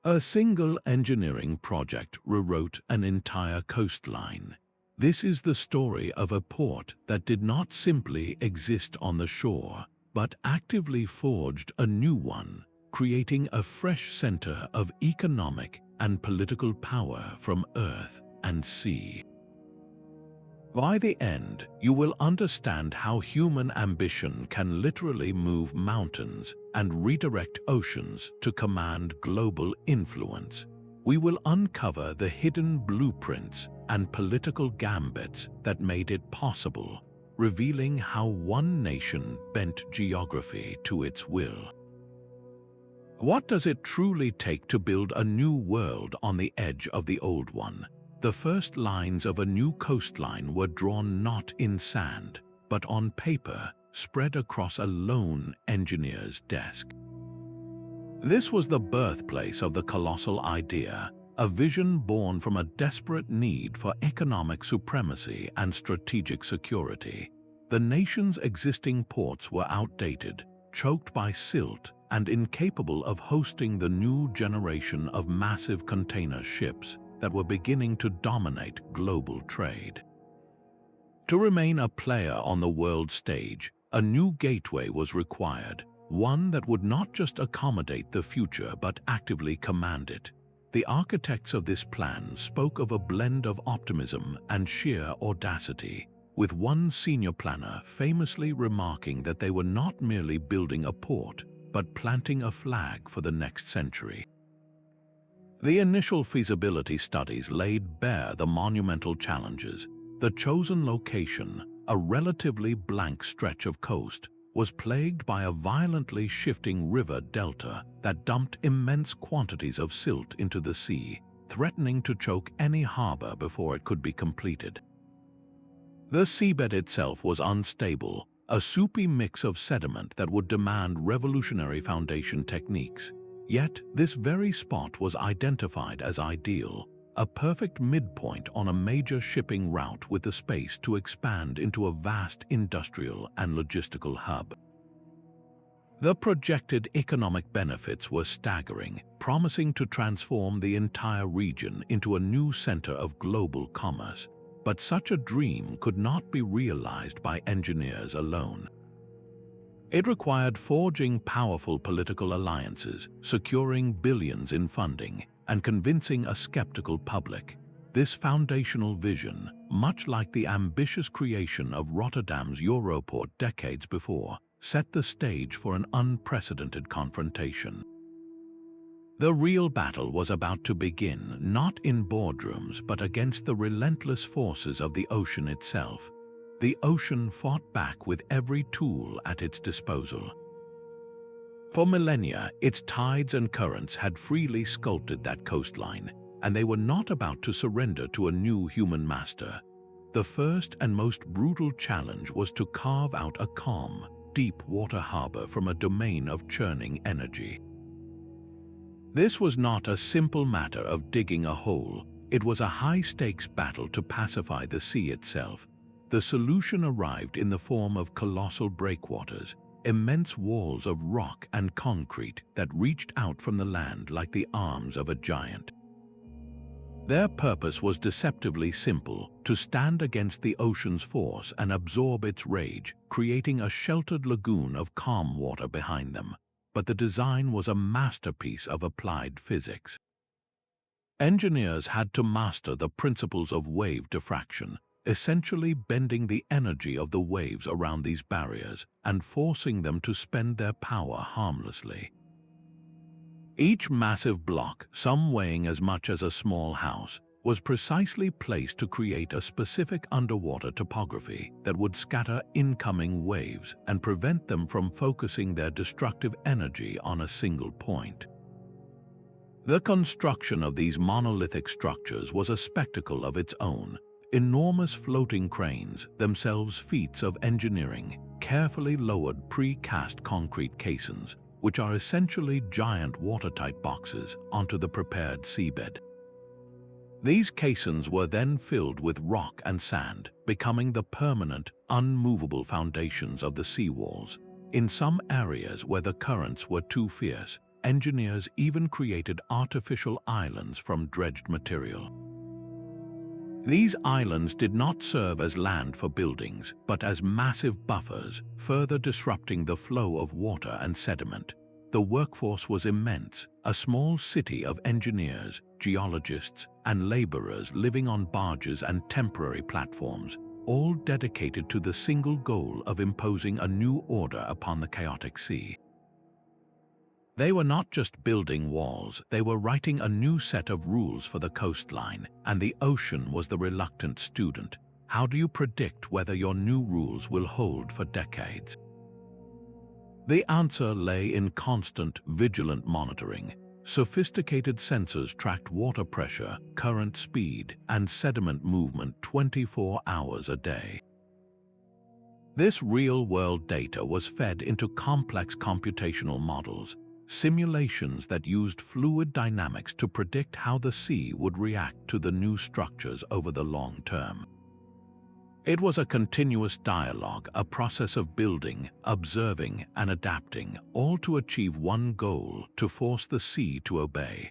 A single engineering project rewrote an entire coastline. This is the story of a port that did not simply exist on the shore, but actively forged a new one, creating a fresh center of economic and political power from earth and sea. By the end, you will understand how human ambition can literally move mountains and redirect oceans to command global influence. We will uncover the hidden blueprints and political gambits that made it possible, revealing how one nation bent geography to its will. What does it truly take to build a new world on the edge of the old one? The first lines of a new coastline were drawn not in sand, but on paper spread across a lone engineer's desk. This was the birthplace of the colossal idea, a vision born from a desperate need for economic supremacy and strategic security. The nation's existing ports were outdated, choked by silt, and incapable of hosting the new generation of massive container ships that were beginning to dominate global trade. To remain a player on the world stage, a new gateway was required, one that would not just accommodate the future but actively command it. The architects of this plan spoke of a blend of optimism and sheer audacity, with one senior planner famously remarking that they were not merely building a port, but planting a flag for the next century. The initial feasibility studies laid bare the monumental challenges. The chosen location, a relatively blank stretch of coast, was plagued by a violently shifting river delta that dumped immense quantities of silt into the sea, threatening to choke any harbor before it could be completed. The seabed itself was unstable, a soupy mix of sediment that would demand revolutionary foundation techniques. Yet, this very spot was identified as ideal, a perfect midpoint on a major shipping route with the space to expand into a vast industrial and logistical hub. The projected economic benefits were staggering, promising to transform the entire region into a new center of global commerce. But such a dream could not be realized by engineers alone. It required forging powerful political alliances, securing billions in funding, and convincing a skeptical public. This foundational vision, much like the ambitious creation of Rotterdam's Europort decades before, set the stage for an unprecedented confrontation. The real battle was about to begin, not in boardrooms but against the relentless forces of the ocean itself. The ocean fought back with every tool at its disposal. For millennia, its tides and currents had freely sculpted that coastline, and they were not about to surrender to a new human master. The first and most brutal challenge was to carve out a calm, deep water harbor from a domain of churning energy. This was not a simple matter of digging a hole. It was a high-stakes battle to pacify the sea itself. The solution arrived in the form of colossal breakwaters, immense walls of rock and concrete that reached out from the land like the arms of a giant. Their purpose was deceptively simple: to stand against the ocean's force and absorb its rage, creating a sheltered lagoon of calm water behind them. But the design was a masterpiece of applied physics. Engineers had to master the principles of wave diffraction, essentially bending the energy of the waves around these barriers and forcing them to spend their power harmlessly. Each massive block, some weighing as much as a small house, was precisely placed to create a specific underwater topography that would scatter incoming waves and prevent them from focusing their destructive energy on a single point. The construction of these monolithic structures was a spectacle of its own. Enormous floating cranes, themselves feats of engineering, carefully lowered pre-cast concrete caissons, which are essentially giant watertight boxes, onto the prepared seabed. These caissons were then filled with rock and sand, becoming the permanent, unmovable foundations of the seawalls. In some areas where the currents were too fierce, engineers even created artificial islands from dredged material. These islands did not serve as land for buildings, but as massive buffers, further disrupting the flow of water and sediment. The workforce was immense, a small city of engineers, geologists, and laborers living on barges and temporary platforms, all dedicated to the single goal of imposing a new order upon the chaotic sea. They were not just building walls, they were writing a new set of rules for the coastline, and the ocean was the reluctant student. How do you predict whether your new rules will hold for decades? The answer lay in constant, vigilant monitoring. Sophisticated sensors tracked water pressure, current speed, and sediment movement 24 hours a day. This real-world data was fed into complex computational models, simulations that used fluid dynamics to predict how the sea would react to the new structures over the long term. It was a continuous dialogue, a process of building, observing, and adapting, all to achieve one goal: to force the sea to obey.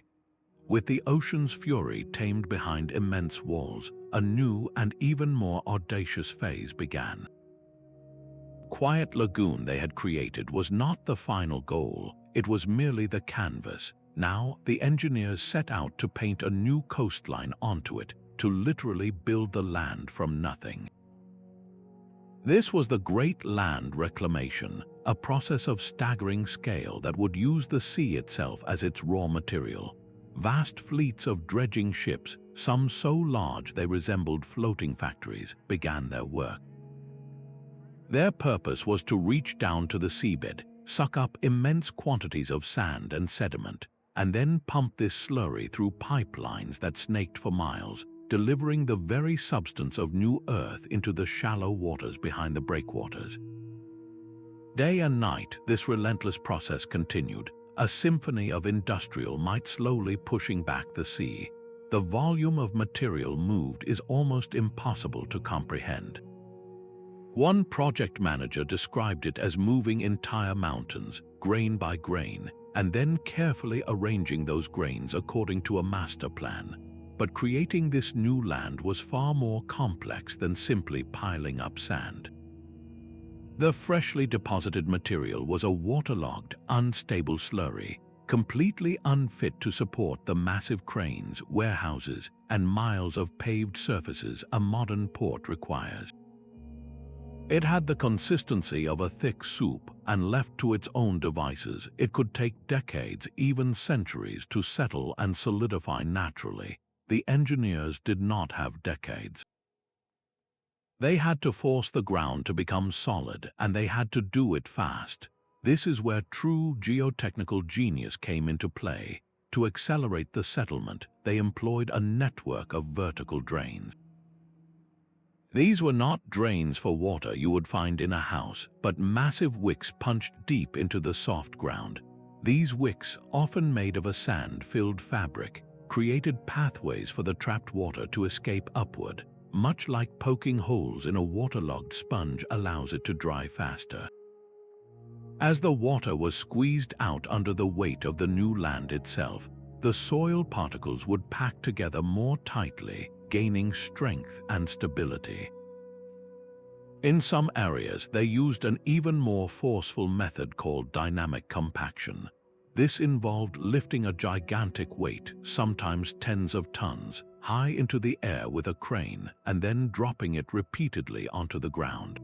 With the ocean's fury tamed behind immense walls, a new and even more audacious phase began. The quiet lagoon they had created was not the final goal, it was merely the canvas. Now, the engineers set out to paint a new coastline onto it, to literally build the land from nothing. This was the Great Land Reclamation, a process of staggering scale that would use the sea itself as its raw material. Vast fleets of dredging ships, some so large they resembled floating factories, began their work. Their purpose was to reach down to the seabed, suck up immense quantities of sand and sediment, and then pump this slurry through pipelines that snaked for miles, delivering the very substance of new earth into the shallow waters behind the breakwaters. Day and night, this relentless process continued, a symphony of industrial might slowly pushing back the sea. The volume of material moved is almost impossible to comprehend. One project manager described it as moving entire mountains, grain by grain, and then carefully arranging those grains according to a master plan. But creating this new land was far more complex than simply piling up sand. The freshly deposited material was a waterlogged, unstable slurry, completely unfit to support the massive cranes, warehouses, and miles of paved surfaces a modern port requires. It had the consistency of a thick soup, and left to its own devices, it could take decades, even centuries, to settle and solidify naturally. The engineers did not have decades. They had to force the ground to become solid, and they had to do it fast. This is where true geotechnical genius came into play. To accelerate the settlement, they employed a network of vertical drains. These were not drains for water you would find in a house, but massive wicks punched deep into the soft ground. These wicks, often made of a sand-filled fabric, created pathways for the trapped water to escape upward, much like poking holes in a waterlogged sponge allows it to dry faster. As the water was squeezed out under the weight of the new land itself, the soil particles would pack together more tightly, gaining strength and stability. In some areas, they used an even more forceful method called dynamic compaction. This involved lifting a gigantic weight, sometimes tens of tons, high into the air with a crane, and then dropping it repeatedly onto the ground.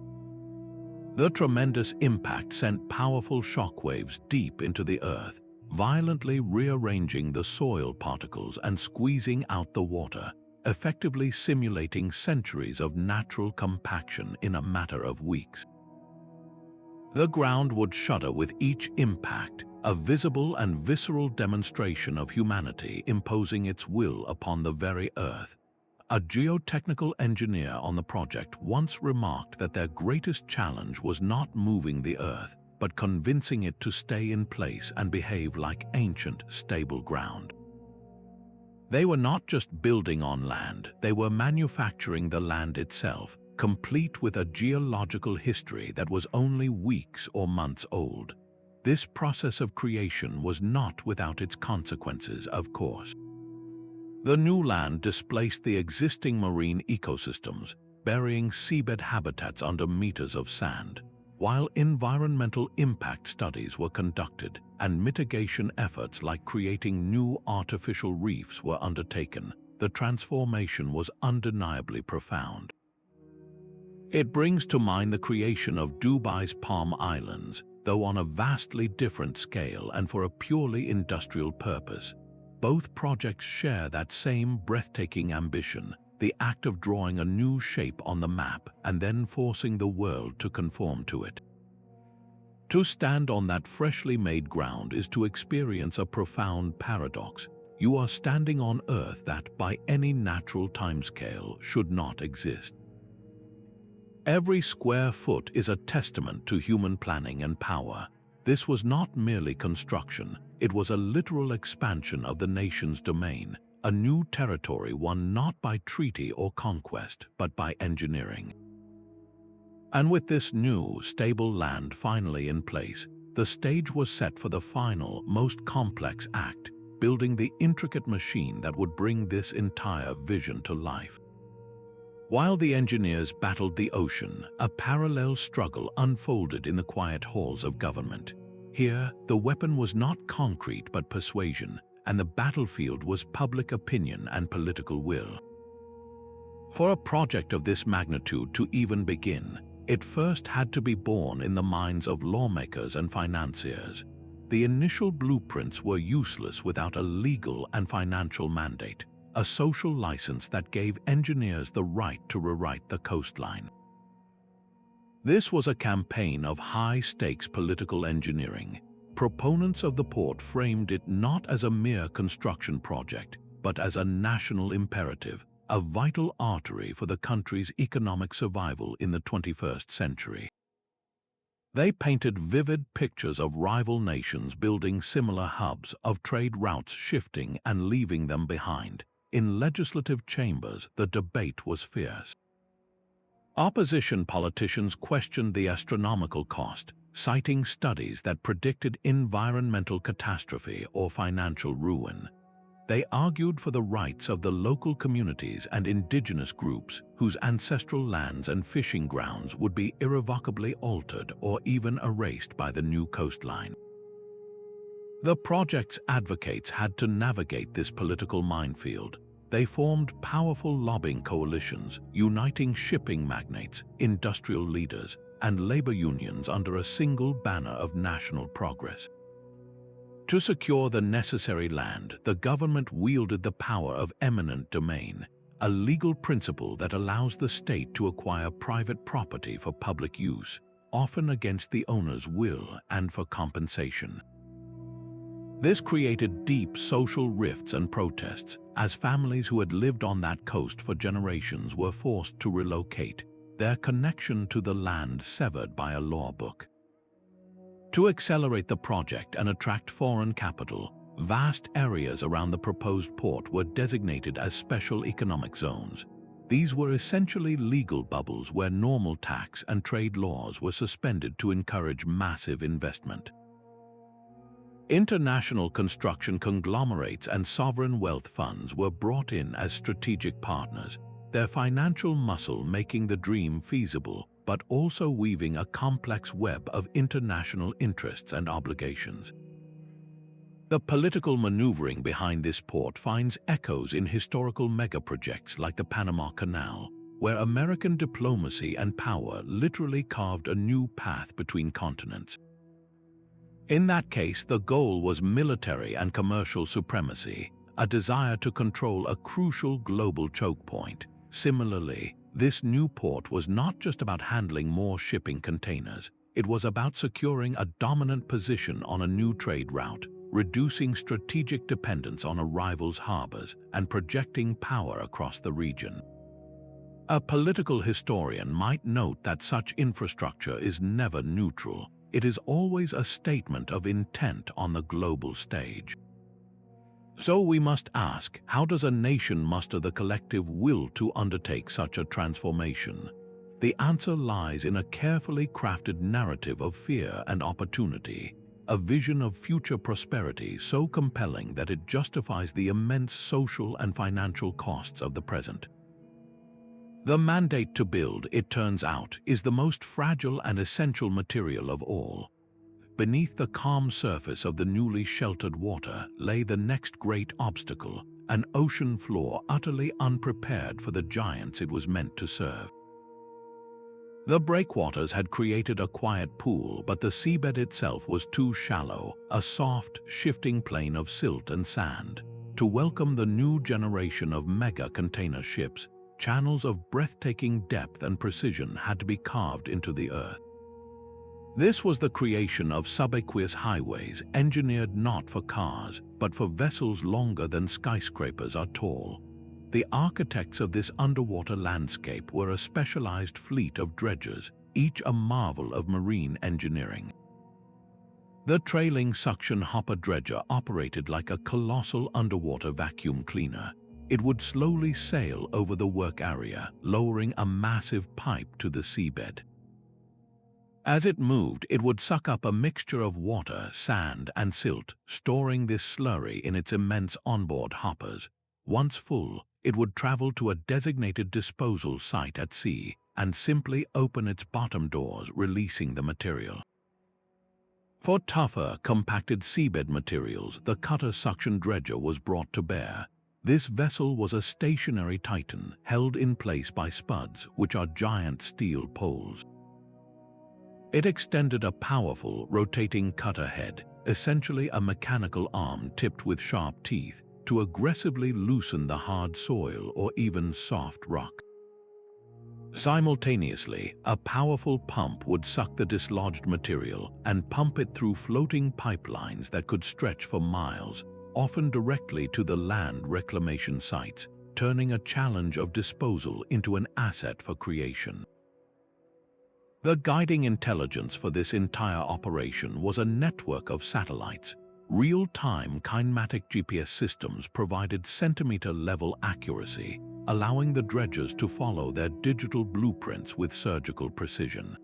The tremendous impact sent powerful shockwaves deep into the earth, violently rearranging the soil particles and squeezing out the water, effectively simulating centuries of natural compaction in a matter of weeks. The ground would shudder with each impact, a visible and visceral demonstration of humanity imposing its will upon the very earth. A geotechnical engineer on the project once remarked that their greatest challenge was not moving the earth, but convincing it to stay in place and behave like ancient, stable ground. They were not just building on land, they were manufacturing the land itself, complete with a geological history that was only weeks or months old. This process of creation was not without its consequences, of course. The new land displaced the existing marine ecosystems, burying seabed habitats under meters of sand. While environmental impact studies were conducted and mitigation efforts like creating new artificial reefs were undertaken, the transformation was undeniably profound. It brings to mind the creation of Dubai's Palm Islands, though on a vastly different scale and for a purely industrial purpose. Both projects share that same breathtaking ambition, the act of drawing a new shape on the map and then forcing the world to conform to it. To stand on that freshly made ground is to experience a profound paradox. You are standing on Earth that, by any natural timescale, should not exist. Every square foot is a testament to human planning and power. This was not merely construction, it was a literal expansion of the nation's domain, a new territory won not by treaty or conquest, but by engineering. And with this new, stable land finally in place, the stage was set for the final, most complex act, building the intricate machine that would bring this entire vision to life. While the engineers battled the ocean, a parallel struggle unfolded in the quiet halls of government. Here, the weapon was not concrete but persuasion, and the battlefield was public opinion and political will. For a project of this magnitude to even begin, it first had to be born in the minds of lawmakers and financiers. The initial blueprints were useless without a legal and financial mandate, a social license that gave engineers the right to rewrite the coastline. This was a campaign of high-stakes political engineering. Proponents of the port framed it not as a mere construction project, but as a national imperative, a vital artery for the country's economic survival in the 21st century. They painted vivid pictures of rival nations building similar hubs, of trade routes shifting and leaving them behind. In legislative chambers, the debate was fierce. Opposition politicians questioned the astronomical cost, citing studies that predicted environmental catastrophe or financial ruin. They argued for the rights of the local communities and indigenous groups whose ancestral lands and fishing grounds would be irrevocably altered or even erased by the new coastline. The project's advocates had to navigate this political minefield. They formed powerful lobbying coalitions, uniting shipping magnates, industrial leaders, and labor unions under a single banner of national progress. To secure the necessary land, the government wielded the power of eminent domain, a legal principle that allows the state to acquire private property for public use, often against the owner's will and for compensation. This created deep social rifts and protests, as families who had lived on that coast for generations were forced to relocate, their connection to the land severed by a law book. To accelerate the project and attract foreign capital, vast areas around the proposed port were designated as special economic zones. These were essentially legal bubbles where normal tax and trade laws were suspended to encourage massive investment. International construction conglomerates and sovereign wealth funds were brought in as strategic partners, their financial muscle making the dream feasible, but also weaving a complex web of international interests and obligations. The political maneuvering behind this port finds echoes in historical megaprojects like the Panama Canal, where American diplomacy and power literally carved a new path between continents. In that case, the goal was military and commercial supremacy, a desire to control a crucial global choke point. Similarly, this new port was not just about handling more shipping containers, it was about securing a dominant position on a new trade route, reducing strategic dependence on a rival's harbors, and projecting power across the region. A political historian might note that such infrastructure is never neutral. It is always a statement of intent on the global stage. So we must ask, how does a nation muster the collective will to undertake such a transformation? The answer lies in a carefully crafted narrative of fear and opportunity. a vision of future prosperity so compelling that it justifies the immense social and financial costs of the present. The mandate to build, it turns out, is the most fragile and essential material of all. Beneath the calm surface of the newly sheltered water lay the next great obstacle, an ocean floor utterly unprepared for the giants it was meant to serve. The breakwaters had created a quiet pool, but the seabed itself was too shallow, a soft, shifting plain of silt and sand. To welcome the new generation of mega container ships, channels of breathtaking depth and precision had to be carved into the earth. This was the creation of subaqueous highways, engineered not for cars, but for vessels longer than skyscrapers are tall. The architects of this underwater landscape were a specialized fleet of dredgers, each a marvel of marine engineering. The trailing suction hopper dredger operated like a colossal underwater vacuum cleaner. It would slowly sail over the work area, lowering a massive pipe to the seabed. As it moved, it would suck up a mixture of water, sand, and silt, storing this slurry in its immense onboard hoppers. Once full, it would travel to a designated disposal site at sea and simply open its bottom doors, releasing the material. For tougher, compacted seabed materials, the cutter suction dredger was brought to bear. This vessel was a stationary titan, held in place by spuds, which are giant steel poles. It extended a powerful, rotating cutter head, essentially a mechanical arm tipped with sharp teeth, to aggressively loosen the hard soil or even soft rock. Simultaneously, a powerful pump would suck the dislodged material and pump it through floating pipelines that could stretch for miles, often directly to the land reclamation sites, turning a challenge of disposal into an asset for creation. The guiding intelligence for this entire operation was a network of satellites. Real-time kinematic GPS systems provided centimeter-level accuracy, allowing the dredgers to follow their digital blueprints with surgical precision.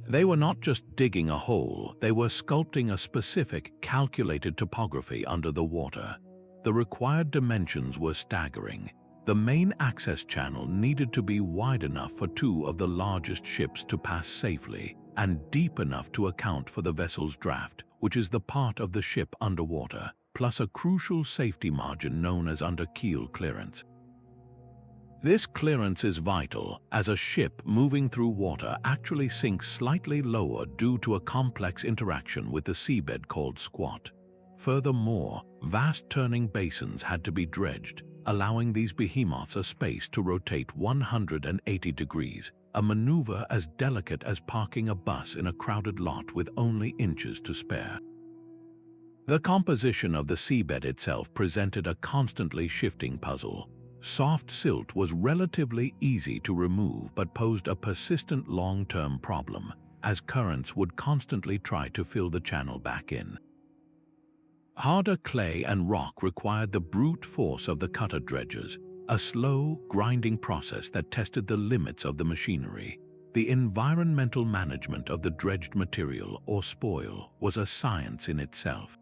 They were not just digging a hole, they were sculpting a specific, calculated topography under the water. The required dimensions were staggering. The main access channel needed to be wide enough for two of the largest ships to pass safely, and deep enough to account for the vessel's draft, which is the part of the ship underwater, plus a crucial safety margin known as under-keel clearance. This clearance is vital, as a ship moving through water actually sinks slightly lower due to a complex interaction with the seabed called squat. Furthermore, vast turning basins had to be dredged, allowing these behemoths a space to rotate 180 degrees, a maneuver as delicate as parking a bus in a crowded lot with only inches to spare. The composition of the seabed itself presented a constantly shifting puzzle. Soft silt was relatively easy to remove but posed a persistent long-term problem, as currents would constantly try to fill the channel back in. Harder clay and rock required the brute force of the cutter dredgers, a slow, grinding process that tested the limits of the machinery. The environmental management of the dredged material or spoil was a science in itself.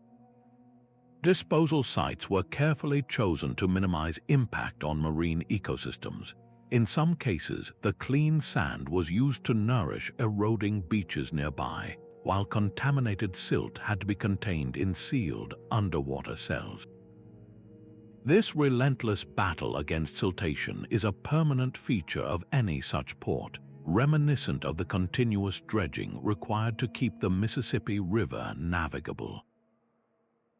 Disposal sites were carefully chosen to minimize impact on marine ecosystems. In some cases, the clean sand was used to nourish eroding beaches nearby, while contaminated silt had to be contained in sealed, underwater cells. This relentless battle against siltation is a permanent feature of any such port, reminiscent of the continuous dredging required to keep the Mississippi River navigable.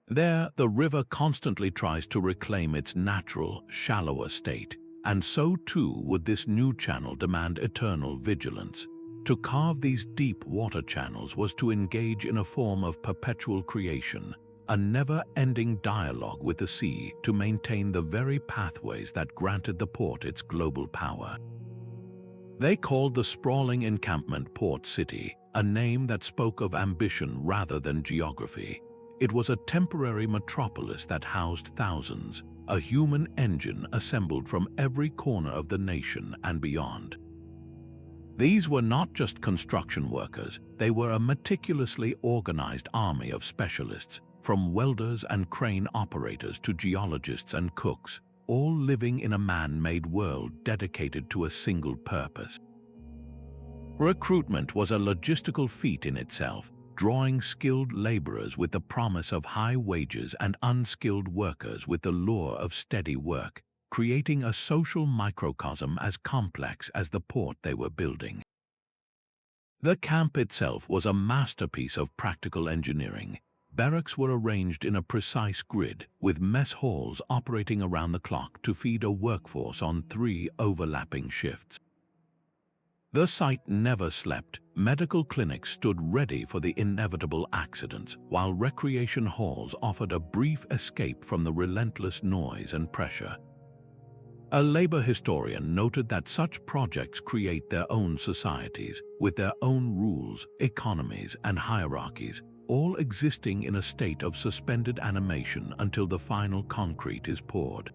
There, the river constantly tries to reclaim its natural, shallower state, and so too would this new channel demand eternal vigilance. To carve these deep water channels was to engage in a form of perpetual creation, a never-ending dialogue with the sea to maintain the very pathways that granted the port its global power. They called the sprawling encampment Port City, a name that spoke of ambition rather than geography. It was a temporary metropolis that housed thousands, a human engine assembled from every corner of the nation and beyond. These were not just construction workers, they were a meticulously organized army of specialists, from welders and crane operators to geologists and cooks, all living in a man-made world dedicated to a single purpose. Recruitment was a logistical feat in itself, drawing skilled laborers with the promise of high wages and unskilled workers with the lure of steady work, creating a social microcosm as complex as the port they were building. The camp itself was a masterpiece of practical engineering. Barracks were arranged in a precise grid, with mess halls operating around the clock to feed a workforce on 3 overlapping shifts. The site never slept. Medical clinics stood ready for the inevitable accidents, while recreation halls offered a brief escape from the relentless noise and pressure. A labor historian noted that such projects create their own societies, with their own rules, economies, and hierarchies, all existing in a state of suspended animation until the final concrete is poured.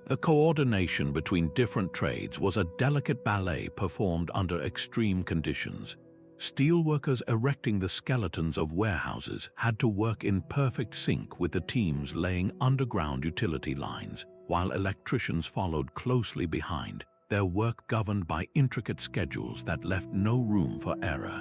The coordination between different trades was a delicate ballet performed under extreme conditions. Steelworkers erecting the skeletons of warehouses had to work in perfect sync with the teams laying underground utility lines, while electricians followed closely behind, their work governed by intricate schedules that left no room for error.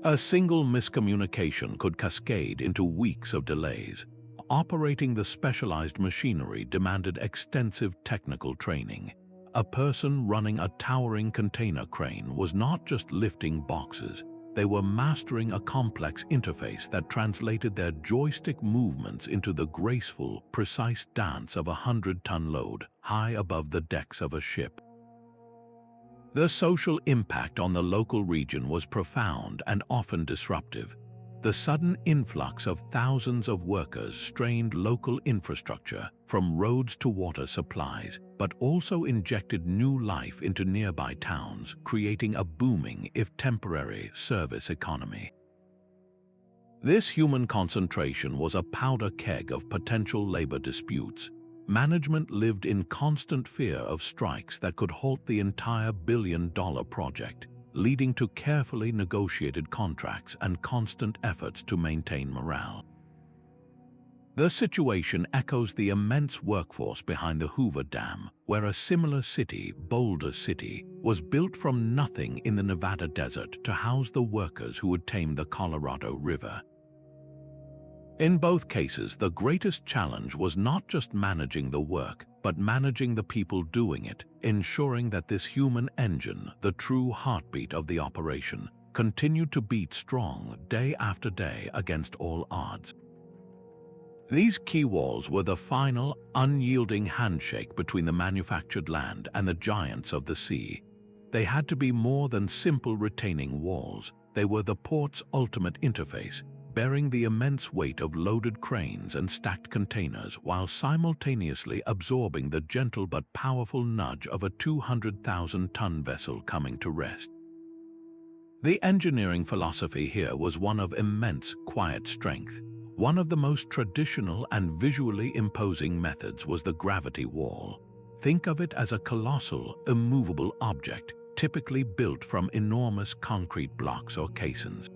A single miscommunication could cascade into weeks of delays. Operating the specialized machinery demanded extensive technical training. A person running a towering container crane was not just lifting boxes, they were mastering a complex interface that translated their joystick movements into the graceful, precise dance of a 100-ton load high above the decks of a ship. The social impact on the local region was profound and often disruptive. The sudden influx of thousands of workers strained local infrastructure, from roads to water supplies, but also injected new life into nearby towns, creating a booming, if temporary, service economy. This human concentration was a powder keg of potential labor disputes. Management lived in constant fear of strikes that could halt the entire billion-dollar project, leading to carefully negotiated contracts and constant efforts to maintain morale. The situation echoes the immense workforce behind the Hoover Dam, where a similar city, Boulder City, was built from nothing in the Nevada desert to house the workers who would tame the Colorado River. In both cases, the greatest challenge was not just managing the work, but managing the people doing it, ensuring that this human engine, the true heartbeat of the operation, continued to beat strong day after day against all odds. These quay walls were the final, unyielding handshake between the manufactured land and the giants of the sea. They had to be more than simple retaining walls. They were the port's ultimate interface, bearing the immense weight of loaded cranes and stacked containers while simultaneously absorbing the gentle but powerful nudge of a 200,000-ton vessel coming to rest. The engineering philosophy here was one of immense, quiet strength. One of the most traditional and visually imposing methods was the gravity wall. Think of it as a colossal, immovable object, typically built from enormous concrete blocks or caissons.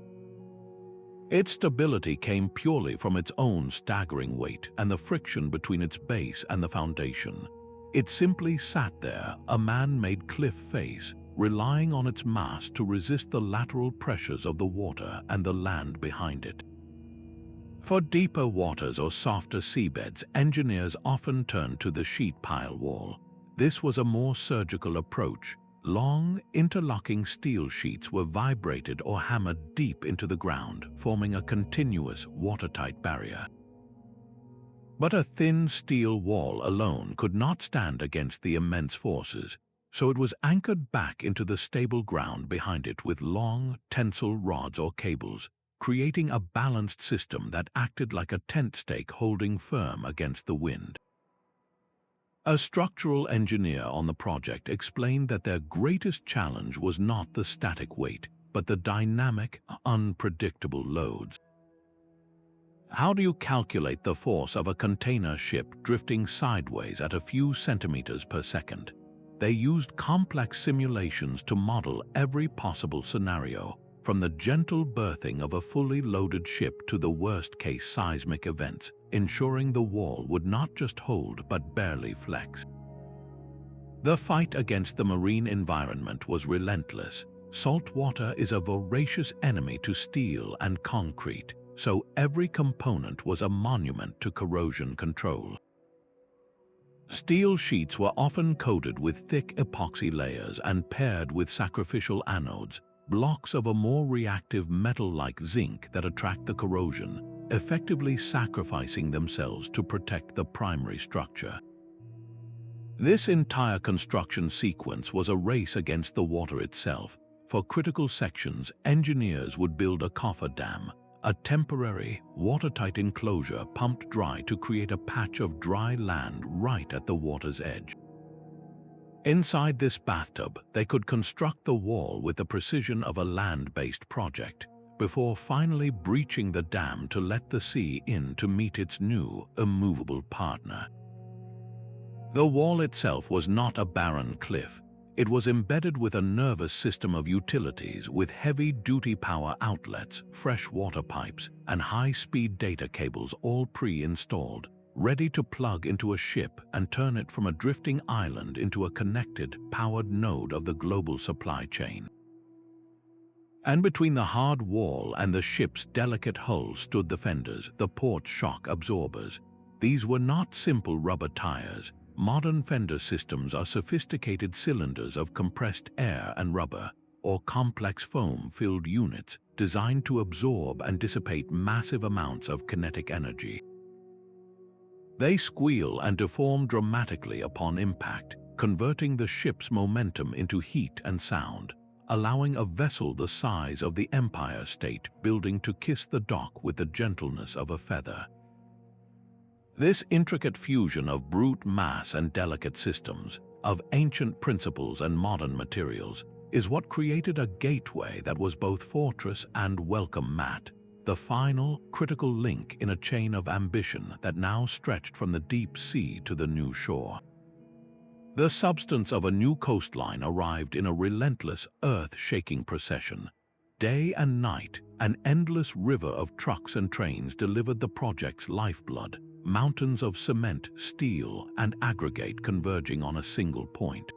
Its stability came purely from its own staggering weight and the friction between its base and the foundation. It simply sat there, a man-made cliff face, relying on its mass to resist the lateral pressures of the water and the land behind it. For deeper waters or softer seabeds, engineers often turned to the sheet pile wall. This was a more surgical approach. Long, interlocking steel sheets were vibrated or hammered deep into the ground, forming a continuous, watertight barrier. But a thin steel wall alone could not stand against the immense forces, so it was anchored back into the stable ground behind it with long, tensile rods or cables, creating a balanced system that acted like a tent stake holding firm against the wind. A structural engineer on the project explained that their greatest challenge was not the static weight, but the dynamic, unpredictable loads. How do you calculate the force of a container ship drifting sideways at a few centimeters per second? They used complex simulations to model every possible scenario, from the gentle berthing of a fully loaded ship to the worst-case seismic events, ensuring the wall would not just hold but barely flex. The fight against the marine environment was relentless. Salt water is a voracious enemy to steel and concrete, so every component was a monument to corrosion control. Steel sheets were often coated with thick epoxy layers and paired with sacrificial anodes, blocks of a more reactive metal like zinc that attract the corrosion, effectively sacrificing themselves to protect the primary structure. This entire construction sequence was a race against the water itself. For critical sections, engineers would build a cofferdam, a temporary, watertight enclosure pumped dry to create a patch of dry land right at the water's edge. Inside this bathtub, they could construct the wall with the precision of a land-based project, before finally breaching the dam to let the sea in to meet its new, immovable partner. The wall itself was not a barren cliff. It was embedded with a nervous system of utilities with heavy-duty power outlets, fresh water pipes, and high-speed data cables all pre-installed, ready to plug into a ship and turn it from a drifting island into a connected, powered node of the global supply chain. And between the hard wall and the ship's delicate hull stood the fenders, the port shock absorbers. These were not simple rubber tires. Modern fender systems are sophisticated cylinders of compressed air and rubber, or complex foam-filled units designed to absorb and dissipate massive amounts of kinetic energy. They squeal and deform dramatically upon impact, converting the ship's momentum into heat and sound, allowing a vessel the size of the Empire State Building to kiss the dock with the gentleness of a feather. This intricate fusion of brute mass and delicate systems, of ancient principles and modern materials, is what created a gateway that was both fortress and welcome mat, the final, critical link in a chain of ambition that now stretched from the deep sea to the new shore. The substance of a new coastline arrived in a relentless, earth-shaking procession. Day and night, an endless river of trucks and trains delivered the project's lifeblood, mountains of cement, steel, and aggregate converging on a single point.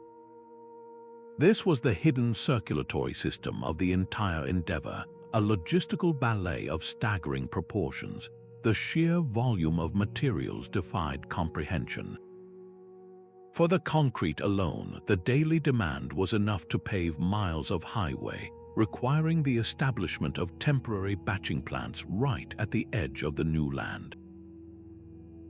This was the hidden circulatory system of the entire endeavor, a logistical ballet of staggering proportions. The sheer volume of materials defied comprehension. For the concrete alone, the daily demand was enough to pave miles of highway, requiring the establishment of temporary batching plants right at the edge of the new land.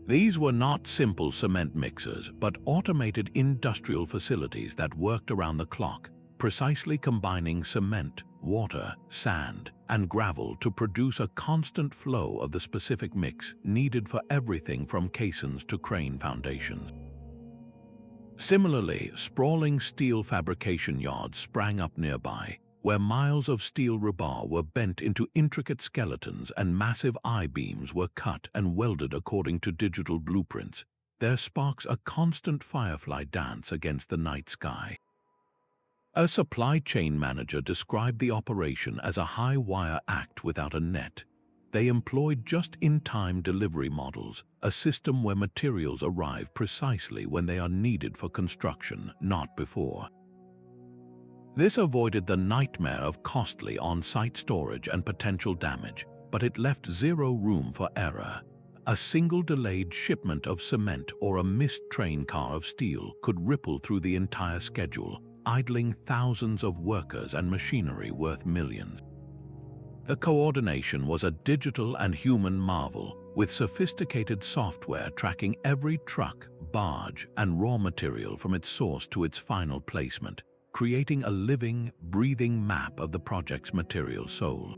These were not simple cement mixers, but automated industrial facilities that worked around the clock, precisely combining cement, water, sand, and gravel to produce a constant flow of the specific mix needed for everything from caissons to crane foundations. Similarly, sprawling steel fabrication yards sprang up nearby, where miles of steel rebar were bent into intricate skeletons and massive I-beams were cut and welded according to digital blueprints, their sparks a constant firefly dance against the night sky. A supply chain manager described the operation as a high-wire act without a net. They employed just-in-time delivery models, a system where materials arrive precisely when they are needed for construction, not before. This avoided the nightmare of costly on-site storage and potential damage, but it left zero room for error. A single delayed shipment of cement or a missed train car of steel could ripple through the entire schedule, idling thousands of workers and machinery worth millions. The coordination was a digital and human marvel, with sophisticated software tracking every truck, barge, and raw material from its source to its final placement, creating a living, breathing map of the project's material soul.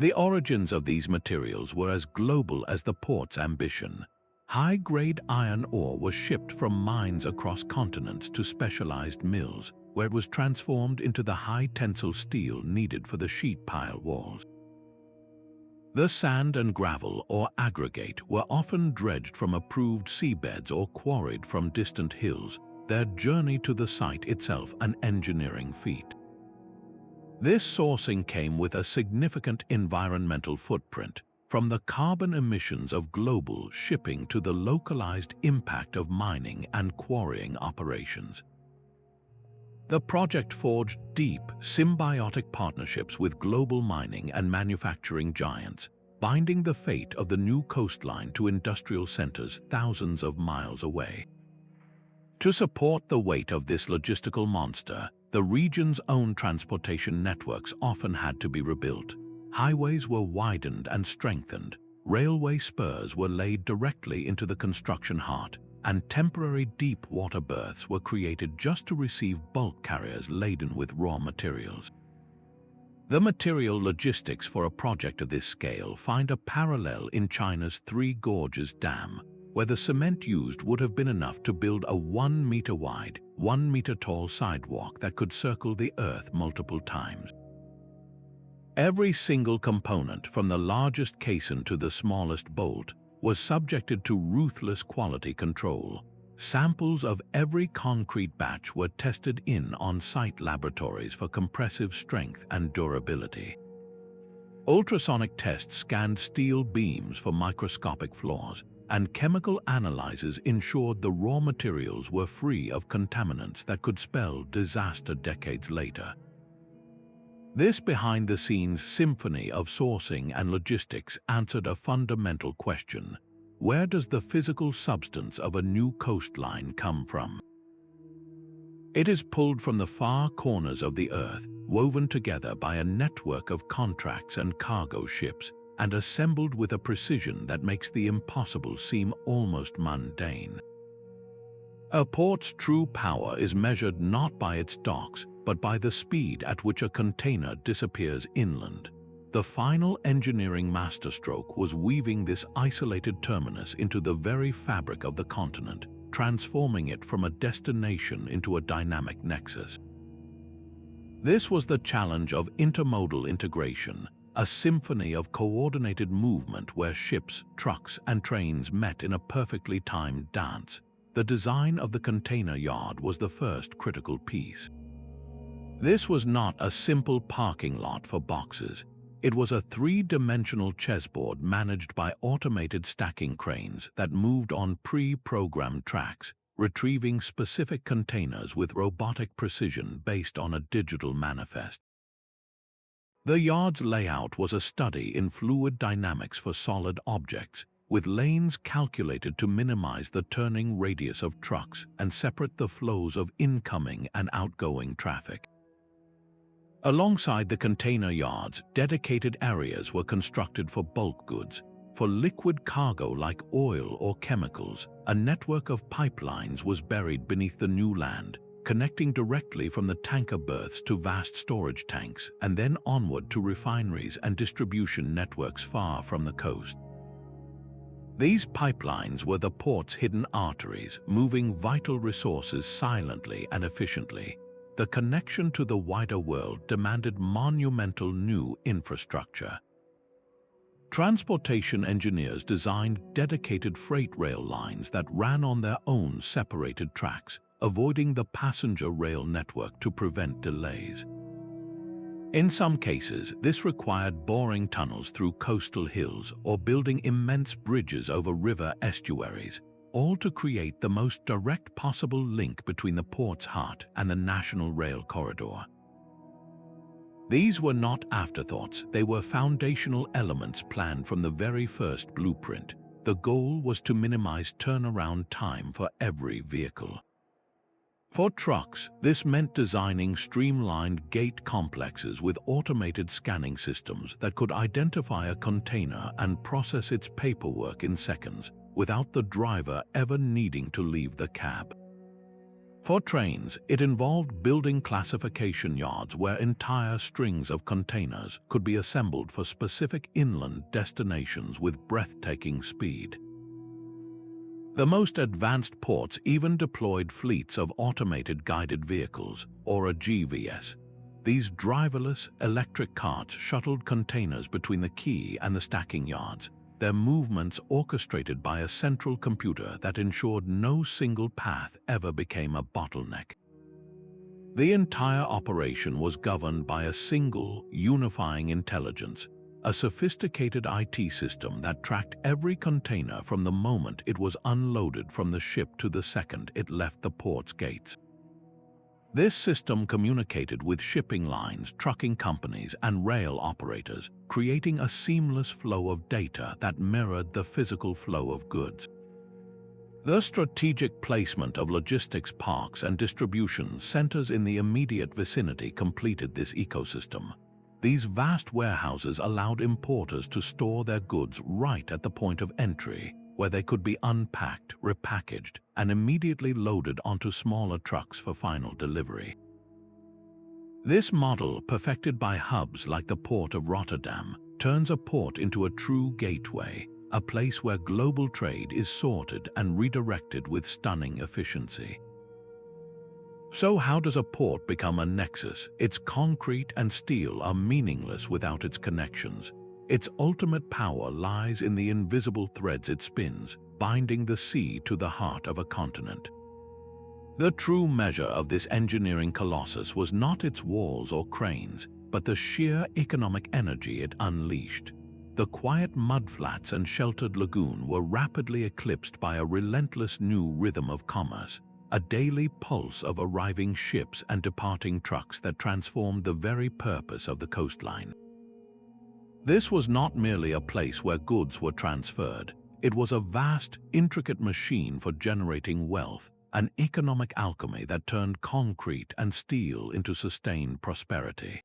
The origins of these materials were as global as the port's ambition. High-grade iron ore was shipped from mines across continents to specialized mills, where it was transformed into the high-tensile steel needed for the sheet pile walls. The sand and gravel, or aggregate, were often dredged from approved seabeds or quarried from distant hills, their journey to the site itself an engineering feat. This sourcing came with a significant environmental footprint, from the carbon emissions of global shipping to the localized impact of mining and quarrying operations. The project forged deep, symbiotic partnerships with global mining and manufacturing giants, binding the fate of the new coastline to industrial centers thousands of miles away. To support the weight of this logistical monster, the region's own transportation networks often had to be rebuilt. Highways were widened and strengthened, railway spurs were laid directly into the construction heart, and temporary deep water berths were created just to receive bulk carriers laden with raw materials. The material logistics for a project of this scale find a parallel in China's Three Gorges Dam, where the cement used would have been enough to build a 1-meter wide, 1-meter tall sidewalk that could circle the Earth multiple times. Every single component, from the largest caisson to the smallest bolt, was subjected to ruthless quality control. Samples of every concrete batch were tested in on-site laboratories for compressive strength and durability. Ultrasonic tests scanned steel beams for microscopic flaws, and chemical analyzers ensured the raw materials were free of contaminants that could spell disaster decades later. This behind-the-scenes symphony of sourcing and logistics answered a fundamental question: where does the physical substance of a new coastline come from? It is pulled from the far corners of the Earth, woven together by a network of contracts and cargo ships, and assembled with a precision that makes the impossible seem almost mundane. A port's true power is measured not by its docks, but by the speed at which a container disappears inland. The final engineering masterstroke was weaving this isolated terminus into the very fabric of the continent, transforming it from a destination into a dynamic nexus. This was the challenge of intermodal integration, a symphony of coordinated movement where ships, trucks, and trains met in a perfectly timed dance. The design of the container yard was the first critical piece. This was not a simple parking lot for boxes. It was a three-dimensional chessboard managed by automated stacking cranes that moved on pre-programmed tracks, retrieving specific containers with robotic precision based on a digital manifest. The yard's layout was a study in fluid dynamics for solid objects, with lanes calculated to minimize the turning radius of trucks and separate the flows of incoming and outgoing traffic. Alongside the container yards, dedicated areas were constructed for bulk goods. For liquid cargo like oil or chemicals, a network of pipelines was buried beneath the new land, connecting directly from the tanker berths to vast storage tanks and then onward to refineries and distribution networks far from the coast. These pipelines were the port's hidden arteries, moving vital resources silently and efficiently. The connection to the wider world demanded monumental new infrastructure. Transportation engineers designed dedicated freight rail lines that ran on their own separated tracks, avoiding the passenger rail network to prevent delays. In some cases, this required boring tunnels through coastal hills or building immense bridges over river estuaries, all to create the most direct possible link between the port's heart and the national rail corridor. These were not afterthoughts, they were foundational elements planned from the very first blueprint. The goal was to minimize turnaround time for every vehicle. For trucks, this meant designing streamlined gate complexes with automated scanning systems that could identify a container and process its paperwork in seconds, without the driver ever needing to leave the cab. For trains, it involved building classification yards where entire strings of containers could be assembled for specific inland destinations with breathtaking speed. The most advanced ports even deployed fleets of automated guided vehicles, or a GVS. These driverless, electric carts shuttled containers between the quay and the stacking yards, their movements orchestrated by a central computer that ensured no single path ever became a bottleneck. The entire operation was governed by a single, unifying intelligence, a sophisticated IT system that tracked every container from the moment it was unloaded from the ship to the second it left the port's gates. This system communicated with shipping lines, trucking companies, and rail operators, creating a seamless flow of data that mirrored the physical flow of goods. The strategic placement of logistics parks and distribution centers in the immediate vicinity completed this ecosystem. These vast warehouses allowed importers to store their goods right at the point of entry, where they could be unpacked, repackaged, and immediately loaded onto smaller trucks for final delivery. This model, perfected by hubs like the Port of Rotterdam, turns a port into a true gateway, a place where global trade is sorted and redirected with stunning efficiency. So how does a port become a nexus? Its concrete and steel are meaningless without its connections. Its ultimate power lies in the invisible threads it spins, binding the sea to the heart of a continent. The true measure of this engineering colossus was not its walls or cranes, but the sheer economic energy it unleashed. The quiet mudflats and sheltered lagoon were rapidly eclipsed by a relentless new rhythm of commerce, a daily pulse of arriving ships and departing trucks that transformed the very purpose of the coastline. This was not merely a place where goods were transferred. It was a vast, intricate machine for generating wealth, an economic alchemy that turned concrete and steel into sustained prosperity.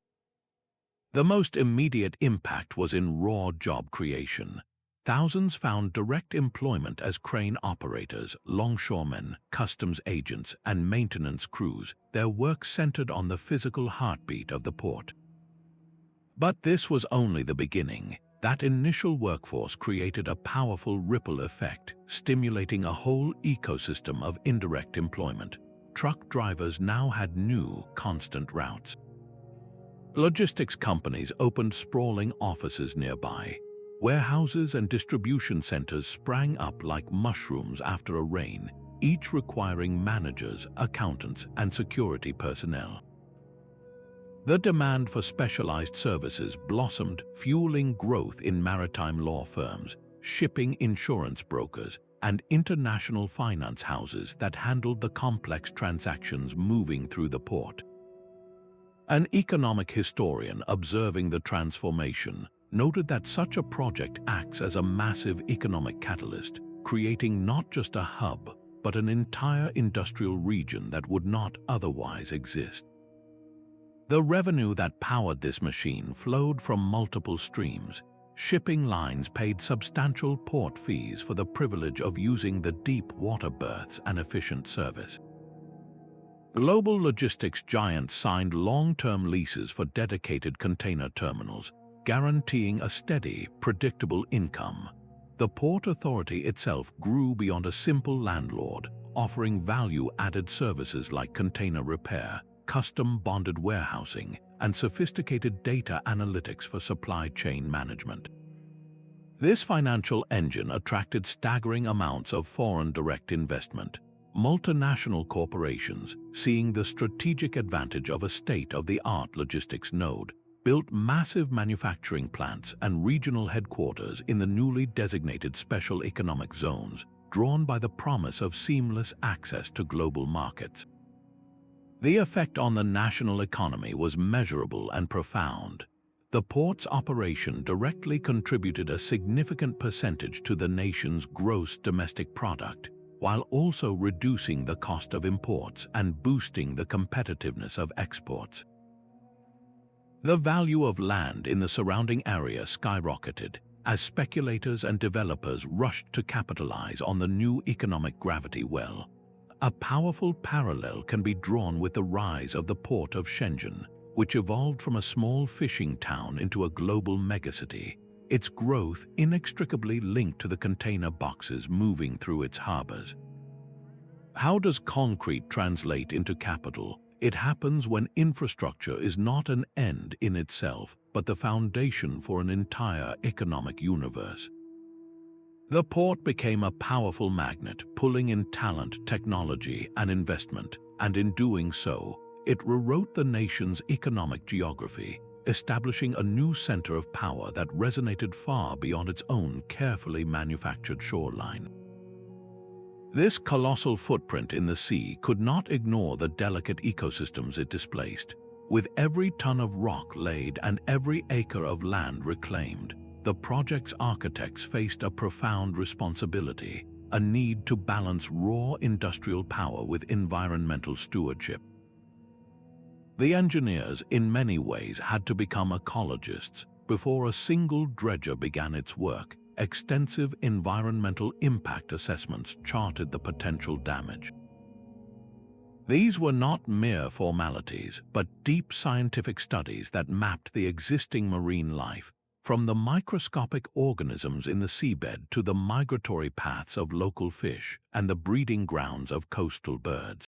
The most immediate impact was in raw job creation. Thousands found direct employment as crane operators, longshoremen, customs agents, and maintenance crews, their work centered on the physical heartbeat of the port. But this was only the beginning. That initial workforce created a powerful ripple effect, stimulating a whole ecosystem of indirect employment. Truck drivers now had new, constant routes. Logistics companies opened sprawling offices nearby. Warehouses and distribution centers sprang up like mushrooms after a rain, each requiring managers, accountants, and security personnel. The demand for specialized services blossomed, fueling growth in maritime law firms, shipping insurance brokers, and international finance houses that handled the complex transactions moving through the port. An economic historian observing the transformation noted that such a project acts as a massive economic catalyst, creating not just a hub, but an entire industrial region that would not otherwise exist. The revenue that powered this machine flowed from multiple streams. Shipping lines paid substantial port fees for the privilege of using the deep water berths and efficient service. Global logistics giants signed long-term leases for dedicated container terminals, guaranteeing a steady, predictable income. The Port Authority itself grew beyond a simple landlord, offering value-added services like container repair, custom bonded warehousing, and sophisticated data analytics for supply chain management. This financial engine attracted staggering amounts of foreign direct investment. Multinational corporations, seeing the strategic advantage of a state-of-the-art logistics node, built massive manufacturing plants and regional headquarters in the newly designated special economic zones, drawn by the promise of seamless access to global markets. The effect on the national economy was measurable and profound. The port's operation directly contributed a significant percentage to the nation's gross domestic product, while also reducing the cost of imports and boosting the competitiveness of exports. The value of land in the surrounding area skyrocketed as speculators and developers rushed to capitalize on the new economic gravity well. A powerful parallel can be drawn with the rise of the port of Shenzhen, which evolved from a small fishing town into a global megacity, its growth inextricably linked to the container boxes moving through its harbors. How does concrete translate into capital? It happens when infrastructure is not an end in itself, but the foundation for an entire economic universe. The port became a powerful magnet, pulling in talent, technology, and investment, and in doing so, it rewrote the nation's economic geography, establishing a new center of power that resonated far beyond its own carefully manufactured shoreline. This colossal footprint in the sea could not ignore the delicate ecosystems it displaced. With every ton of rock laid and every acre of land reclaimed, the project's architects faced a profound responsibility, a need to balance raw industrial power with environmental stewardship. The engineers, in many ways, had to become ecologists before a single dredger began its work. Extensive environmental impact assessments charted the potential damage. These were not mere formalities, but deep scientific studies that mapped the existing marine life, from the microscopic organisms in the seabed to the migratory paths of local fish and the breeding grounds of coastal birds.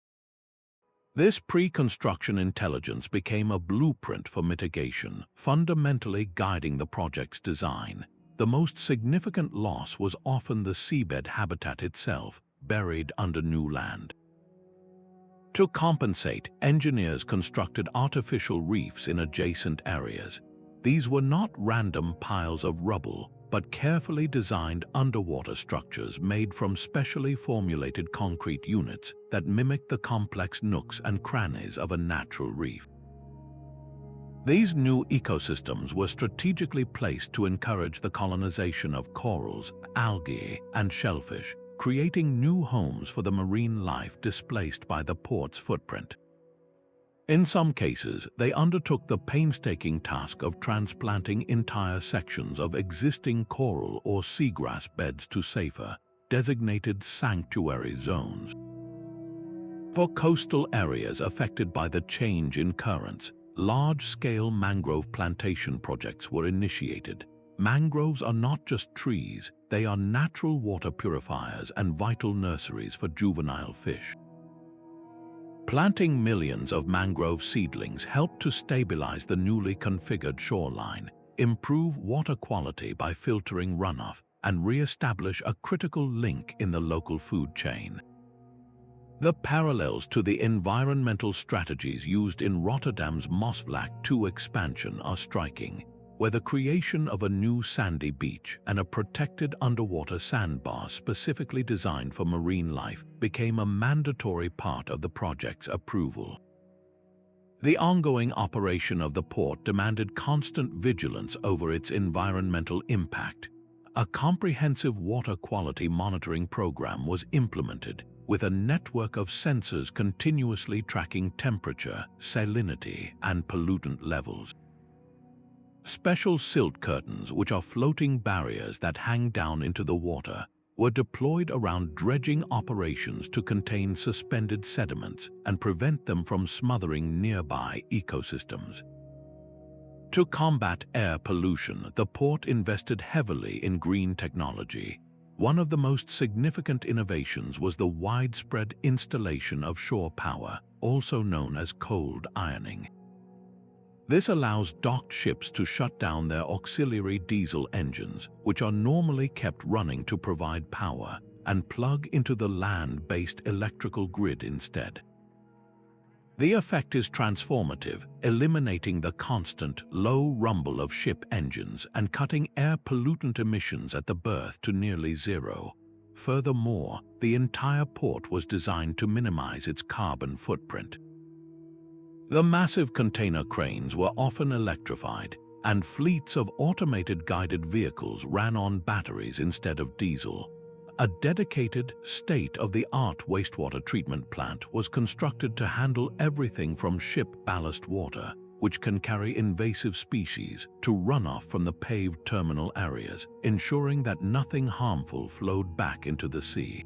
This pre-construction intelligence became a blueprint for mitigation, fundamentally guiding the project's design. The most significant loss was often the seabed habitat itself, buried under new land. To compensate, engineers constructed artificial reefs in adjacent areas. These were not random piles of rubble, but carefully designed underwater structures made from specially formulated concrete units that mimicked the complex nooks and crannies of a natural reef. These new ecosystems were strategically placed to encourage the colonization of corals, algae, and shellfish, creating new homes for the marine life displaced by the port's footprint. In some cases, they undertook the painstaking task of transplanting entire sections of existing coral or seagrass beds to safer, designated sanctuary zones. For coastal areas affected by the change in currents, large-scale mangrove plantation projects were initiated. Mangroves are not just trees, they are natural water purifiers and vital nurseries for juvenile fish. Planting millions of mangrove seedlings helped to stabilize the newly configured shoreline, improve water quality by filtering runoff, and re-establish a critical link in the local food chain. The parallels to the environmental strategies used in Rotterdam's Maasvlakte 2 expansion are striking, where the creation of a new sandy beach and a protected underwater sandbar specifically designed for marine life became a mandatory part of the project's approval. The ongoing operation of the port demanded constant vigilance over its environmental impact. A comprehensive water quality monitoring program was implemented, with a network of sensors continuously tracking temperature, salinity, and pollutant levels. Special silt curtains, which are floating barriers that hang down into the water, were deployed around dredging operations to contain suspended sediments and prevent them from smothering nearby ecosystems. To combat air pollution, the port invested heavily in green technology. One of the most significant innovations was the widespread installation of shore power, also known as cold ironing. This allows docked ships to shut down their auxiliary diesel engines, which are normally kept running to provide power, and plug into the land-based electrical grid instead. The effect is transformative, eliminating the constant, low rumble of ship engines and cutting air pollutant emissions at the berth to nearly zero. Furthermore, the entire port was designed to minimize its carbon footprint. The massive container cranes were often electrified, and fleets of automated guided vehicles ran on batteries instead of diesel. A dedicated, state-of-the-art wastewater treatment plant was constructed to handle everything from ship ballast water, which can carry invasive species, to runoff from the paved terminal areas, ensuring that nothing harmful flowed back into the sea.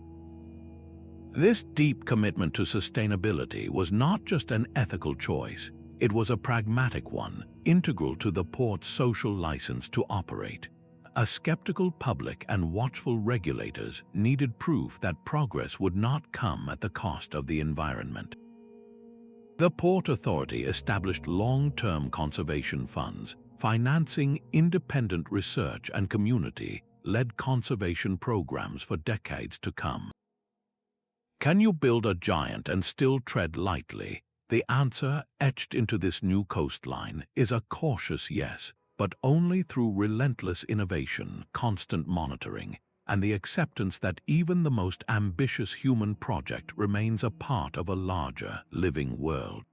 This deep commitment to sustainability was not just an ethical choice, it was a pragmatic one, integral to the port's social license to operate. A skeptical public and watchful regulators needed proof that progress would not come at the cost of the environment. The Port Authority established long-term conservation funds, financing independent research and community led conservation programs for decades to come. Can you build a giant and still tread lightly? The answer, etched into this new coastline, is a cautious yes, but only through relentless innovation, constant monitoring, and the acceptance that even the most ambitious human project remains a part of a larger, living world.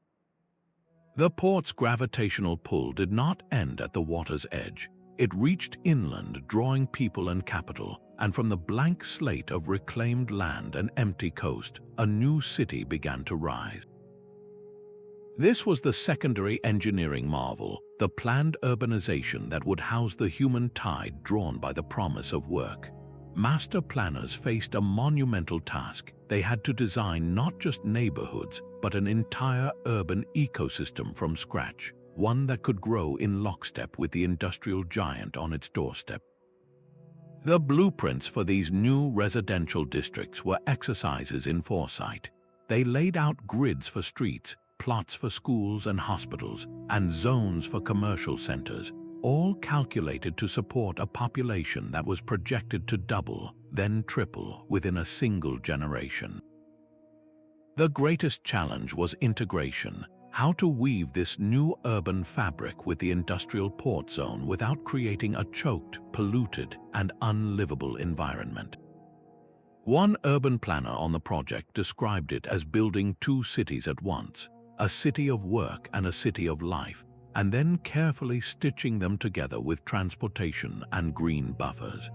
The port's gravitational pull did not end at the water's edge. It reached inland, drawing people and capital, and from the blank slate of reclaimed land and empty coast, a new city began to rise. This was the secondary engineering marvel, the planned urbanization that would house the human tide drawn by the promise of work. Master planners faced a monumental task. They had to design not just neighborhoods, but an entire urban ecosystem from scratch, one that could grow in lockstep with the industrial giant on its doorstep. The blueprints for these new residential districts were exercises in foresight. They laid out grids for streets, plots for schools and hospitals, and zones for commercial centers, all calculated to support a population that was projected to double, then triple within a single generation. The greatest challenge was integration, how to weave this new urban fabric with the industrial port zone without creating a choked, polluted, and unlivable environment. One urban planner on the project described it as building two cities at once, a city of work and a city of life, and then carefully stitching them together with transportation and green buffers.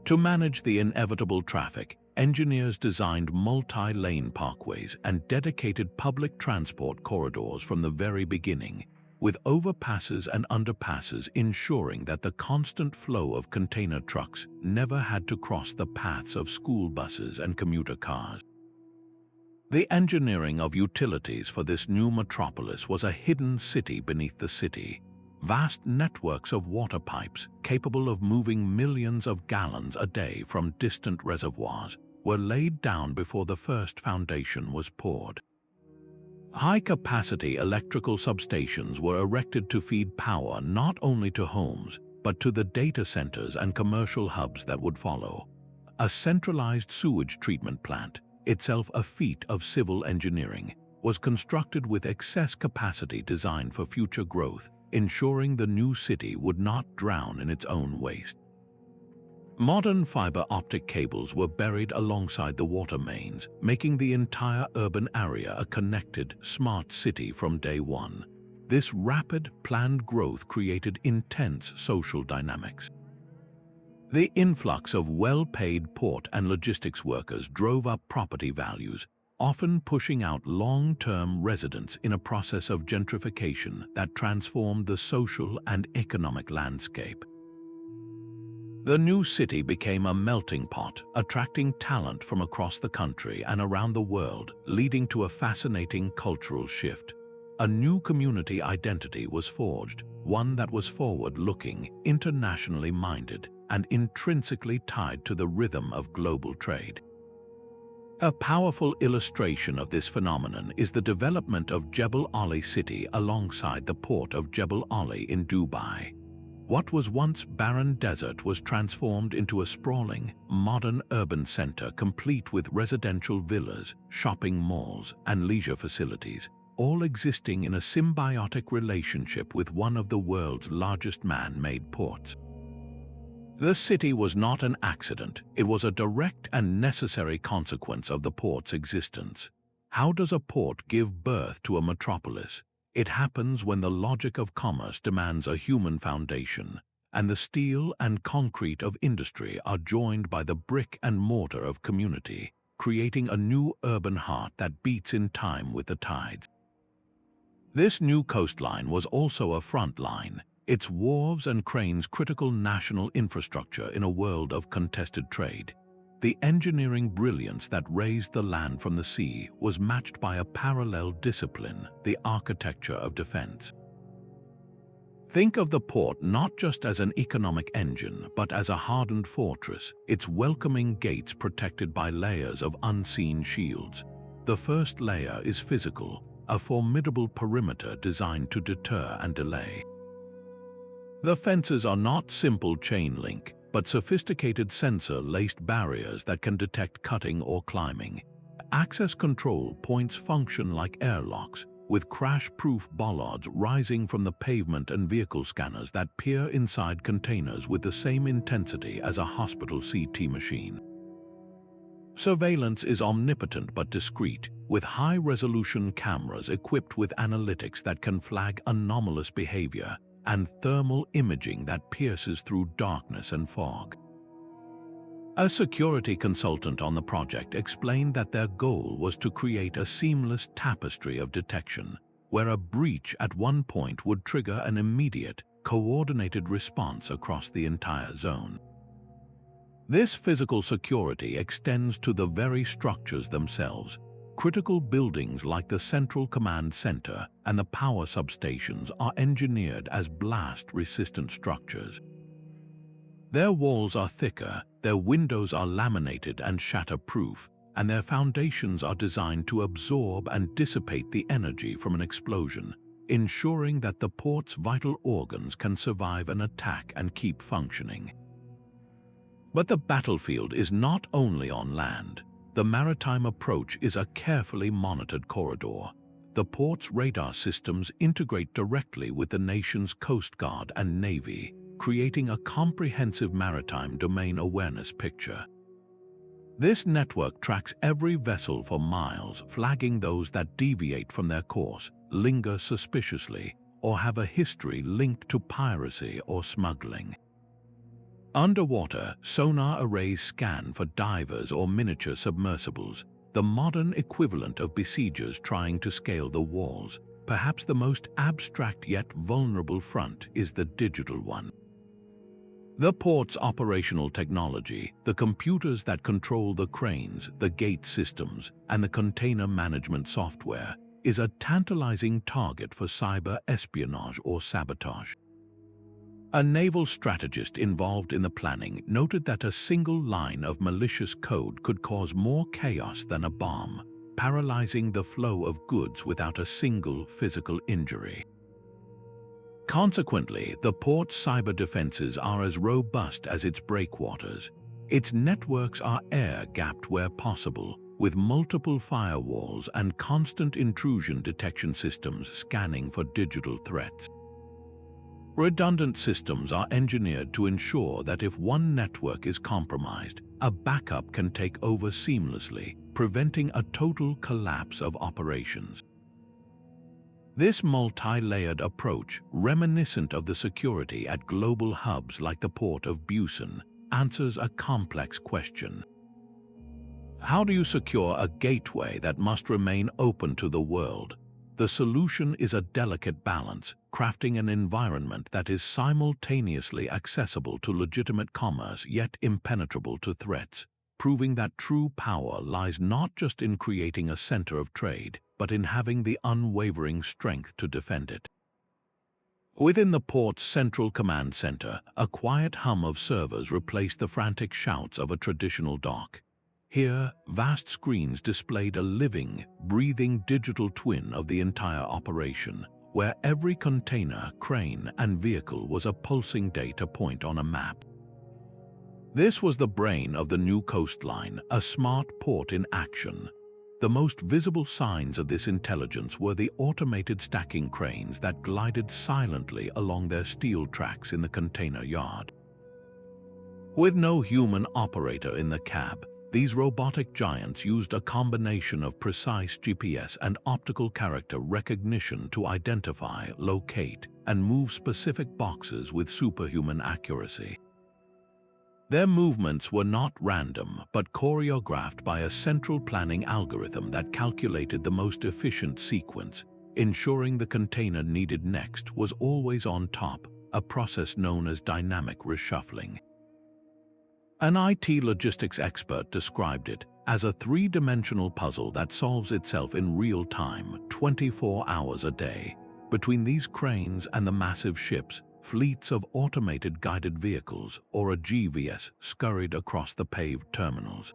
To manage the inevitable traffic, engineers designed multi-lane parkways and dedicated public transport corridors from the very beginning, with overpasses and underpasses ensuring that the constant flow of container trucks never had to cross the paths of school buses and commuter cars. The engineering of utilities for this new metropolis was a hidden city beneath the city. Vast networks of water pipes, capable of moving millions of gallons a day from distant reservoirs, were laid down before the first foundation was poured. High-capacity electrical substations were erected to feed power not only to homes, but to the data centers and commercial hubs that would follow. A centralized sewage treatment plant, itself a feat of civil engineering, was constructed with excess capacity designed for future growth, ensuring the new city would not drown in its own waste. Modern fiber optic cables were buried alongside the water mains, making the entire urban area a connected, smart city from day one. This rapid, planned growth created intense social dynamics. The influx of well-paid port and logistics workers drove up property values, often pushing out long-term residents in a process of gentrification that transformed the social and economic landscape. The new city became a melting pot, attracting talent from across the country and around the world, leading to a fascinating cultural shift. A new community identity was forged, one that was forward-looking, internationally minded, and intrinsically tied to the rhythm of global trade. A powerful illustration of this phenomenon is the development of Jebel Ali City alongside the port of Jebel Ali in Dubai. What was once barren desert was transformed into a sprawling, modern urban center complete with residential villas, shopping malls, and leisure facilities, all existing in a symbiotic relationship with one of the world's largest man-made ports. The city was not an accident, it was a direct and necessary consequence of the port's existence. How does a port give birth to a metropolis? It happens when the logic of commerce demands a human foundation, and the steel and concrete of industry are joined by the brick and mortar of community, creating a new urban heart that beats in time with the tides. This new coastline was also a front line, its wharves and cranes critical national infrastructure in a world of contested trade. The engineering brilliance that raised the land from the sea was matched by a parallel discipline, the architecture of defense. Think of the port not just as an economic engine, but as a hardened fortress, its welcoming gates protected by layers of unseen shields. The first layer is physical, a formidable perimeter designed to deter and delay. The fences are not simple chain link. but sophisticated sensor-laced barriers that can detect cutting or climbing. Access control points function like airlocks, with crash-proof bollards rising from the pavement and vehicle scanners that peer inside containers with the same intensity as a hospital CT machine. Surveillance is omnipotent but discreet, with high-resolution cameras equipped with analytics that can flag anomalous behavior and thermal imaging that pierces through darkness and fog. A security consultant on the project explained that their goal was to create a seamless tapestry of detection, where a breach at one point would trigger an immediate, coordinated response across the entire zone. This physical security extends to the very structures themselves. Critical buildings like the Central Command Center and the power substations are engineered as blast-resistant structures. Their walls are thicker, their windows are laminated and shatter-proof, and their foundations are designed to absorb and dissipate the energy from an explosion, ensuring that the port's vital organs can survive an attack and keep functioning. But the battlefield is not only on land. The maritime approach is a carefully monitored corridor. The port's radar systems integrate directly with the nation's Coast Guard and Navy, creating a comprehensive maritime domain awareness picture. This network tracks every vessel for miles, flagging those that deviate from their course, linger suspiciously, or have a history linked to piracy or smuggling. Underwater, sonar arrays scan for divers or miniature submersibles, the modern equivalent of besiegers trying to scale the walls. Perhaps the most abstract yet vulnerable front is the digital one. The port's operational technology, the computers that control the cranes, the gate systems, and the container management software, is a tantalizing target for cyber espionage or sabotage. A naval strategist involved in the planning noted that a single line of malicious code could cause more chaos than a bomb, paralyzing the flow of goods without a single physical injury. Consequently, the port's cyber defenses are as robust as its breakwaters. Its networks are air-gapped where possible, with multiple firewalls and constant intrusion detection systems scanning for digital threats. Redundant systems are engineered to ensure that if one network is compromised, a backup can take over seamlessly, preventing a total collapse of operations. This multi-layered approach, reminiscent of the security at global hubs like the port of Busan, answers a complex question. How do you secure a gateway that must remain open to the world? The solution is a delicate balance, crafting an environment that is simultaneously accessible to legitimate commerce yet impenetrable to threats, proving that true power lies not just in creating a center of trade, but in having the unwavering strength to defend it. Within the port's central command center, a quiet hum of servers replaced the frantic shouts of a traditional dock. Here, vast screens displayed a living, breathing digital twin of the entire operation, where every container, crane, and vehicle was a pulsing data point on a map. This was the brain of the new Coastline, a smart port in action. The most visible signs of this intelligence were the automated stacking cranes that glided silently along their steel tracks in the container yard. With no human operator in the cab, these robotic giants used a combination of precise GPS and optical character recognition to identify, locate, and move specific boxes with superhuman accuracy. Their movements were not random, but choreographed by a central planning algorithm that calculated the most efficient sequence, ensuring the container needed next was always on top, a process known as dynamic reshuffling. An IT logistics expert described it as a three-dimensional puzzle that solves itself in real time, 24 hours a day. Between these cranes and the massive ships, fleets of automated guided vehicles, or a GVS, scurried across the paved terminals.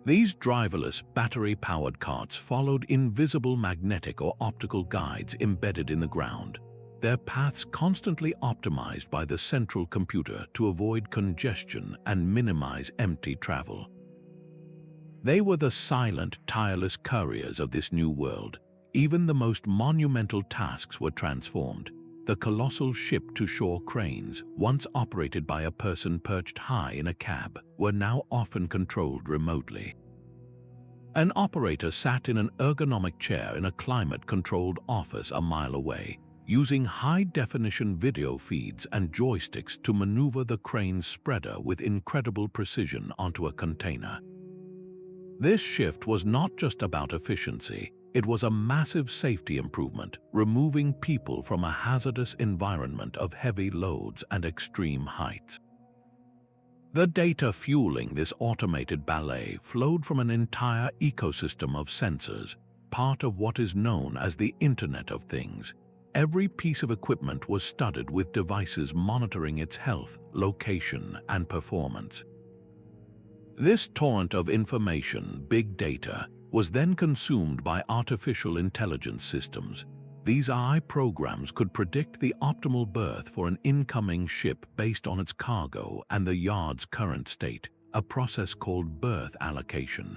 These driverless, battery-powered carts followed invisible magnetic or optical guides embedded in the ground. their paths constantly optimized by the central computer to avoid congestion and minimize empty travel. They were the silent, tireless couriers of this new world. Even the most monumental tasks were transformed. The colossal ship-to-shore cranes, once operated by a person perched high in a cab, were now often controlled remotely. An operator sat in an ergonomic chair in a climate-controlled office a mile away, using high-definition video feeds and joysticks to maneuver the crane's spreader with incredible precision onto a container. This shift was not just about efficiency, it was a massive safety improvement, removing people from a hazardous environment of heavy loads and extreme heights. The data fueling this automated ballet flowed from an entire ecosystem of sensors, part of what is known as the Internet of Things. Every piece of equipment was studded with devices monitoring its health, location, and performance. This torrent of information, big data, was then consumed by artificial intelligence systems. These AI programs could predict the optimal berth for an incoming ship based on its cargo and the yard's current state, a process called berth allocation.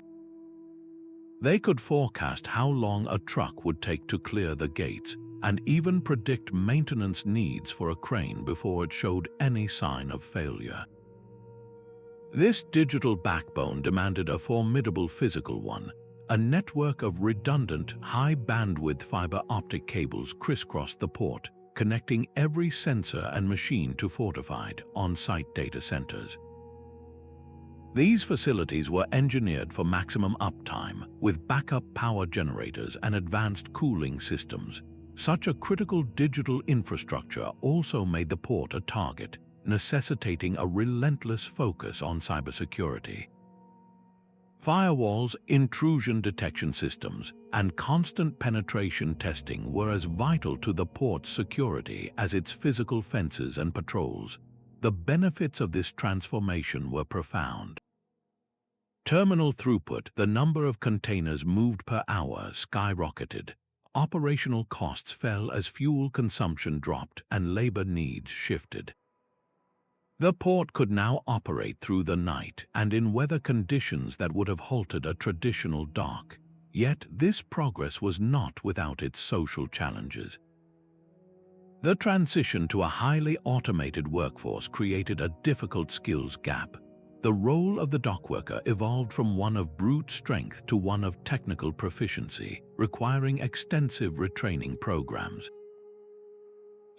They could forecast how long a truck would take to clear the gates and even predict maintenance needs for a crane before it showed any sign of failure. This digital backbone demanded a formidable physical one. A network of redundant, high-bandwidth fiber optic cables crisscrossed the port, connecting every sensor and machine to fortified, on-site data centers. These facilities were engineered for maximum uptime, with backup power generators and advanced cooling systems. Such a critical digital infrastructure also made the port a target, necessitating a relentless focus on cybersecurity. Firewalls, intrusion detection systems, and constant penetration testing were as vital to the port's security as its physical fences and patrols. The benefits of this transformation were profound. Terminal throughput, the number of containers moved per hour, skyrocketed. Operational costs fell as fuel consumption dropped and labor needs shifted. The port could now operate through the night and in weather conditions that would have halted a traditional dock. Yet this progress was not without its social challenges. The transition to a highly automated workforce created a difficult skills gap. The role of the dockworker evolved from one of brute strength to one of technical proficiency, requiring extensive retraining programs.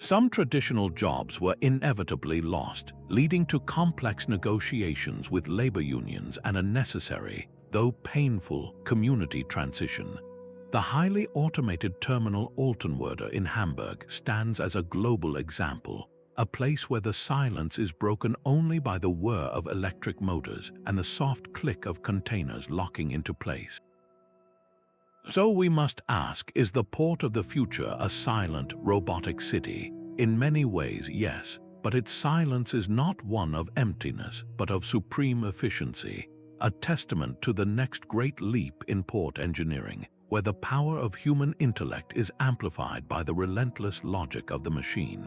Some traditional jobs were inevitably lost, leading to complex negotiations with labor unions and a necessary, though painful, community transition. The highly automated terminal Altenwerder in Hamburg stands as a global example, a place where the silence is broken only by the whir of electric motors and the soft click of containers locking into place. So we must ask, is the port of the future a silent, robotic city? In many ways, yes, but its silence is not one of emptiness, but of supreme efficiency, a testament to the next great leap in port engineering, where the power of human intellect is amplified by the relentless logic of the machine.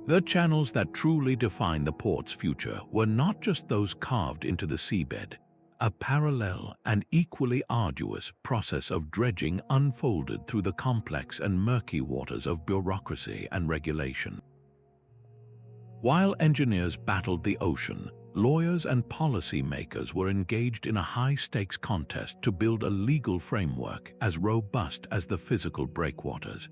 The channels that truly define the port's future were not just those carved into the seabed. A parallel and equally arduous process of dredging unfolded through the complex and murky waters of bureaucracy and regulation. While engineers battled the ocean, lawyers and policymakers were engaged in a high-stakes contest to build a legal framework as robust as the physical breakwaters.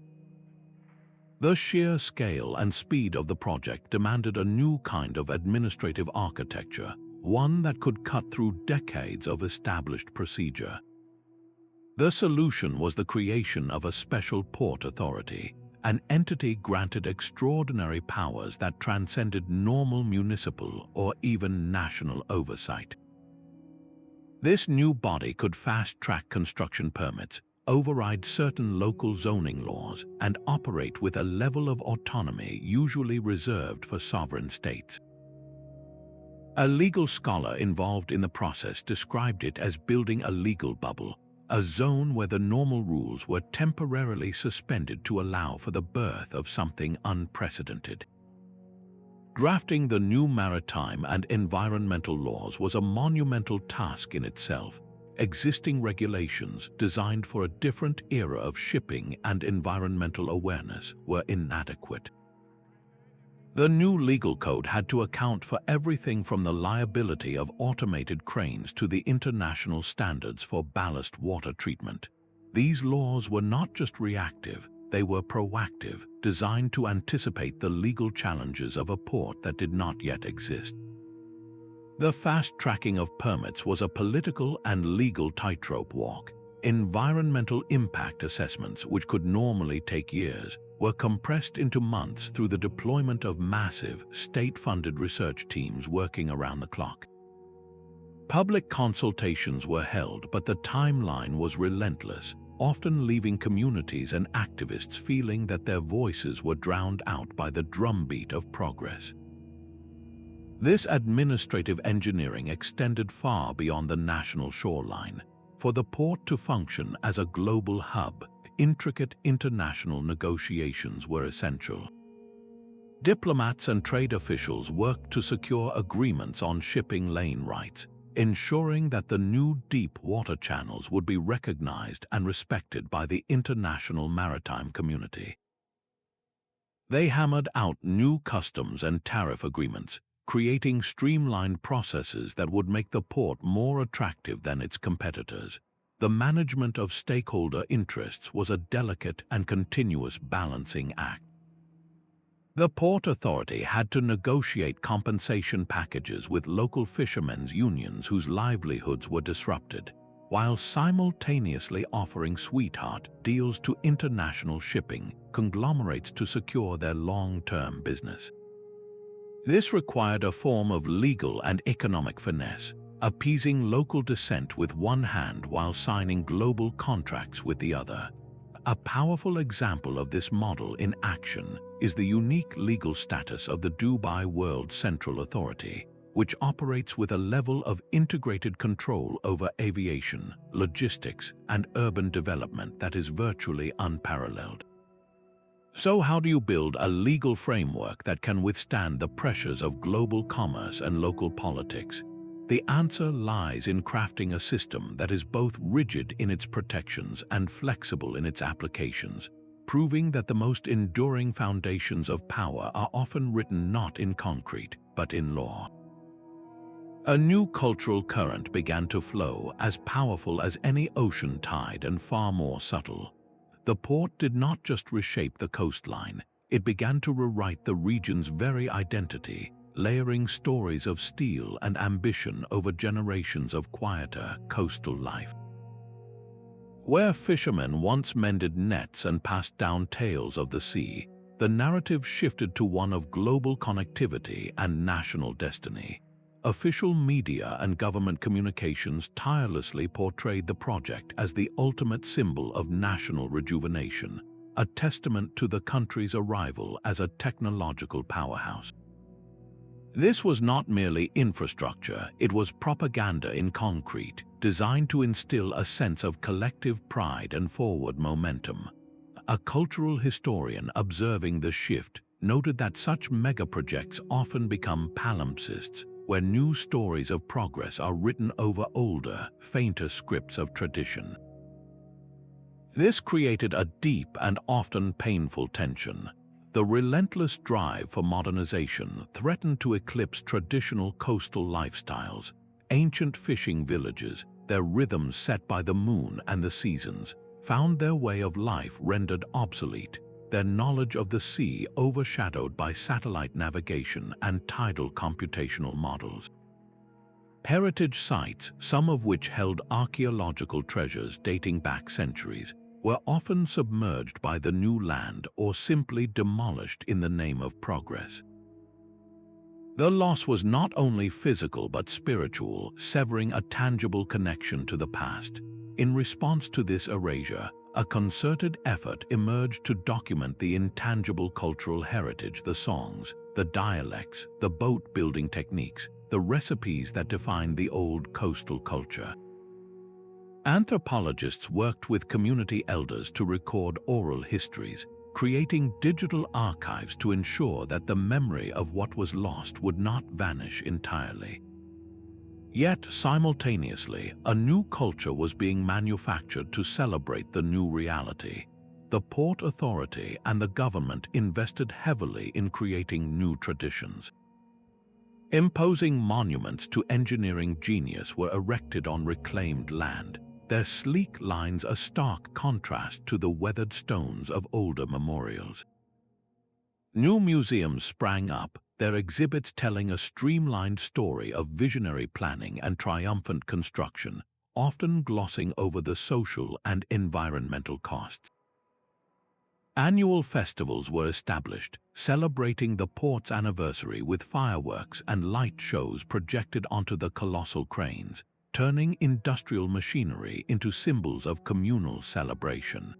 The sheer scale and speed of the project demanded a new kind of administrative architecture, one that could cut through decades of established procedure. The solution was the creation of a special port authority, an entity granted extraordinary powers that transcended normal municipal or even national oversight. This new body could fast-track construction permits, override certain local zoning laws, and operate with a level of autonomy usually reserved for sovereign states. A legal scholar involved in the process described it as building a legal bubble, a zone where the normal rules were temporarily suspended to allow for the birth of something unprecedented. Drafting the new maritime and environmental laws was a monumental task in itself. Existing regulations designed for a different era of shipping and environmental awareness were inadequate. The new legal code had to account for everything from the liability of automated cranes to the international standards for ballast water treatment. These laws were not just reactive, they were proactive, designed to anticipate the legal challenges of a port that did not yet exist. The fast-tracking of permits was a political and legal tightrope walk. Environmental impact assessments, which could normally take years, were compressed into months through the deployment of massive, state-funded research teams working around the clock. Public consultations were held, but the timeline was relentless, often leaving communities and activists feeling that their voices were drowned out by the drumbeat of progress. This administrative engineering extended far beyond the national shoreline. For the port to function as a global hub, intricate international negotiations were essential. Diplomats and trade officials worked to secure agreements on shipping lane rights, ensuring that the new deep water channels would be recognized and respected by the international maritime community. They hammered out new customs and tariff agreements, creating streamlined processes that would make the port more attractive than its competitors. The management of stakeholder interests was a delicate and continuous balancing act. The Port Authority had to negotiate compensation packages with local fishermen's unions whose livelihoods were disrupted, while simultaneously offering sweetheart deals to international shipping conglomerates to secure their long-term business. This required a form of legal and economic finesse, appeasing local dissent with one hand while signing global contracts with the other. A powerful example of this model in action is the unique legal status of the Dubai World Central Authority, which operates with a level of integrated control over aviation, logistics, and urban development that is virtually unparalleled. So how do you build a legal framework that can withstand the pressures of global commerce and local politics? The answer lies in crafting a system that is both rigid in its protections and flexible in its applications, proving that the most enduring foundations of power are often written not in concrete, but in law. A new cultural current began to flow, as powerful as any ocean tide and far more subtle. The port did not just reshape the coastline, it began to rewrite the region's very identity, layering stories of steel and ambition over generations of quieter coastal life. Where fishermen once mended nets and passed down tales of the sea, the narrative shifted to one of global connectivity and national destiny. Official media and government communications tirelessly portrayed the project as the ultimate symbol of national rejuvenation, a testament to the country's arrival as a technological powerhouse. This was not merely infrastructure, it was propaganda in concrete, designed to instill a sense of collective pride and forward momentum. A cultural historian observing the shift noted that such megaprojects often become palimpsests, where new stories of progress are written over older, fainter scripts of tradition. This created a deep and often painful tension. The relentless drive for modernization threatened to eclipse traditional coastal lifestyles. Ancient fishing villages, their rhythms set by the moon and the seasons, found their way of life rendered obsolete, their knowledge of the sea overshadowed by satellite navigation and tidal computational models. Heritage sites, some of which held archaeological treasures dating back centuries, were often submerged by the new land or simply demolished in the name of progress. The loss was not only physical but spiritual, severing a tangible connection to the past. In response to this erasure, a concerted effort emerged to document the intangible cultural heritage, the songs, the dialects, the boat-building techniques, the recipes that defined the old coastal culture. Anthropologists worked with community elders to record oral histories, creating digital archives to ensure that the memory of what was lost would not vanish entirely. Yet, simultaneously, a new culture was being manufactured to celebrate the new reality. The Port Authority and the government invested heavily in creating new traditions. Imposing monuments to engineering genius were erected on reclaimed land, their sleek lines a stark contrast to the weathered stones of older memorials. New museums sprang up, their exhibits telling a streamlined story of visionary planning and triumphant construction, often glossing over the social and environmental costs. Annual festivals were established, celebrating the port's anniversary with fireworks and light shows projected onto the colossal cranes, turning industrial machinery into symbols of communal celebration.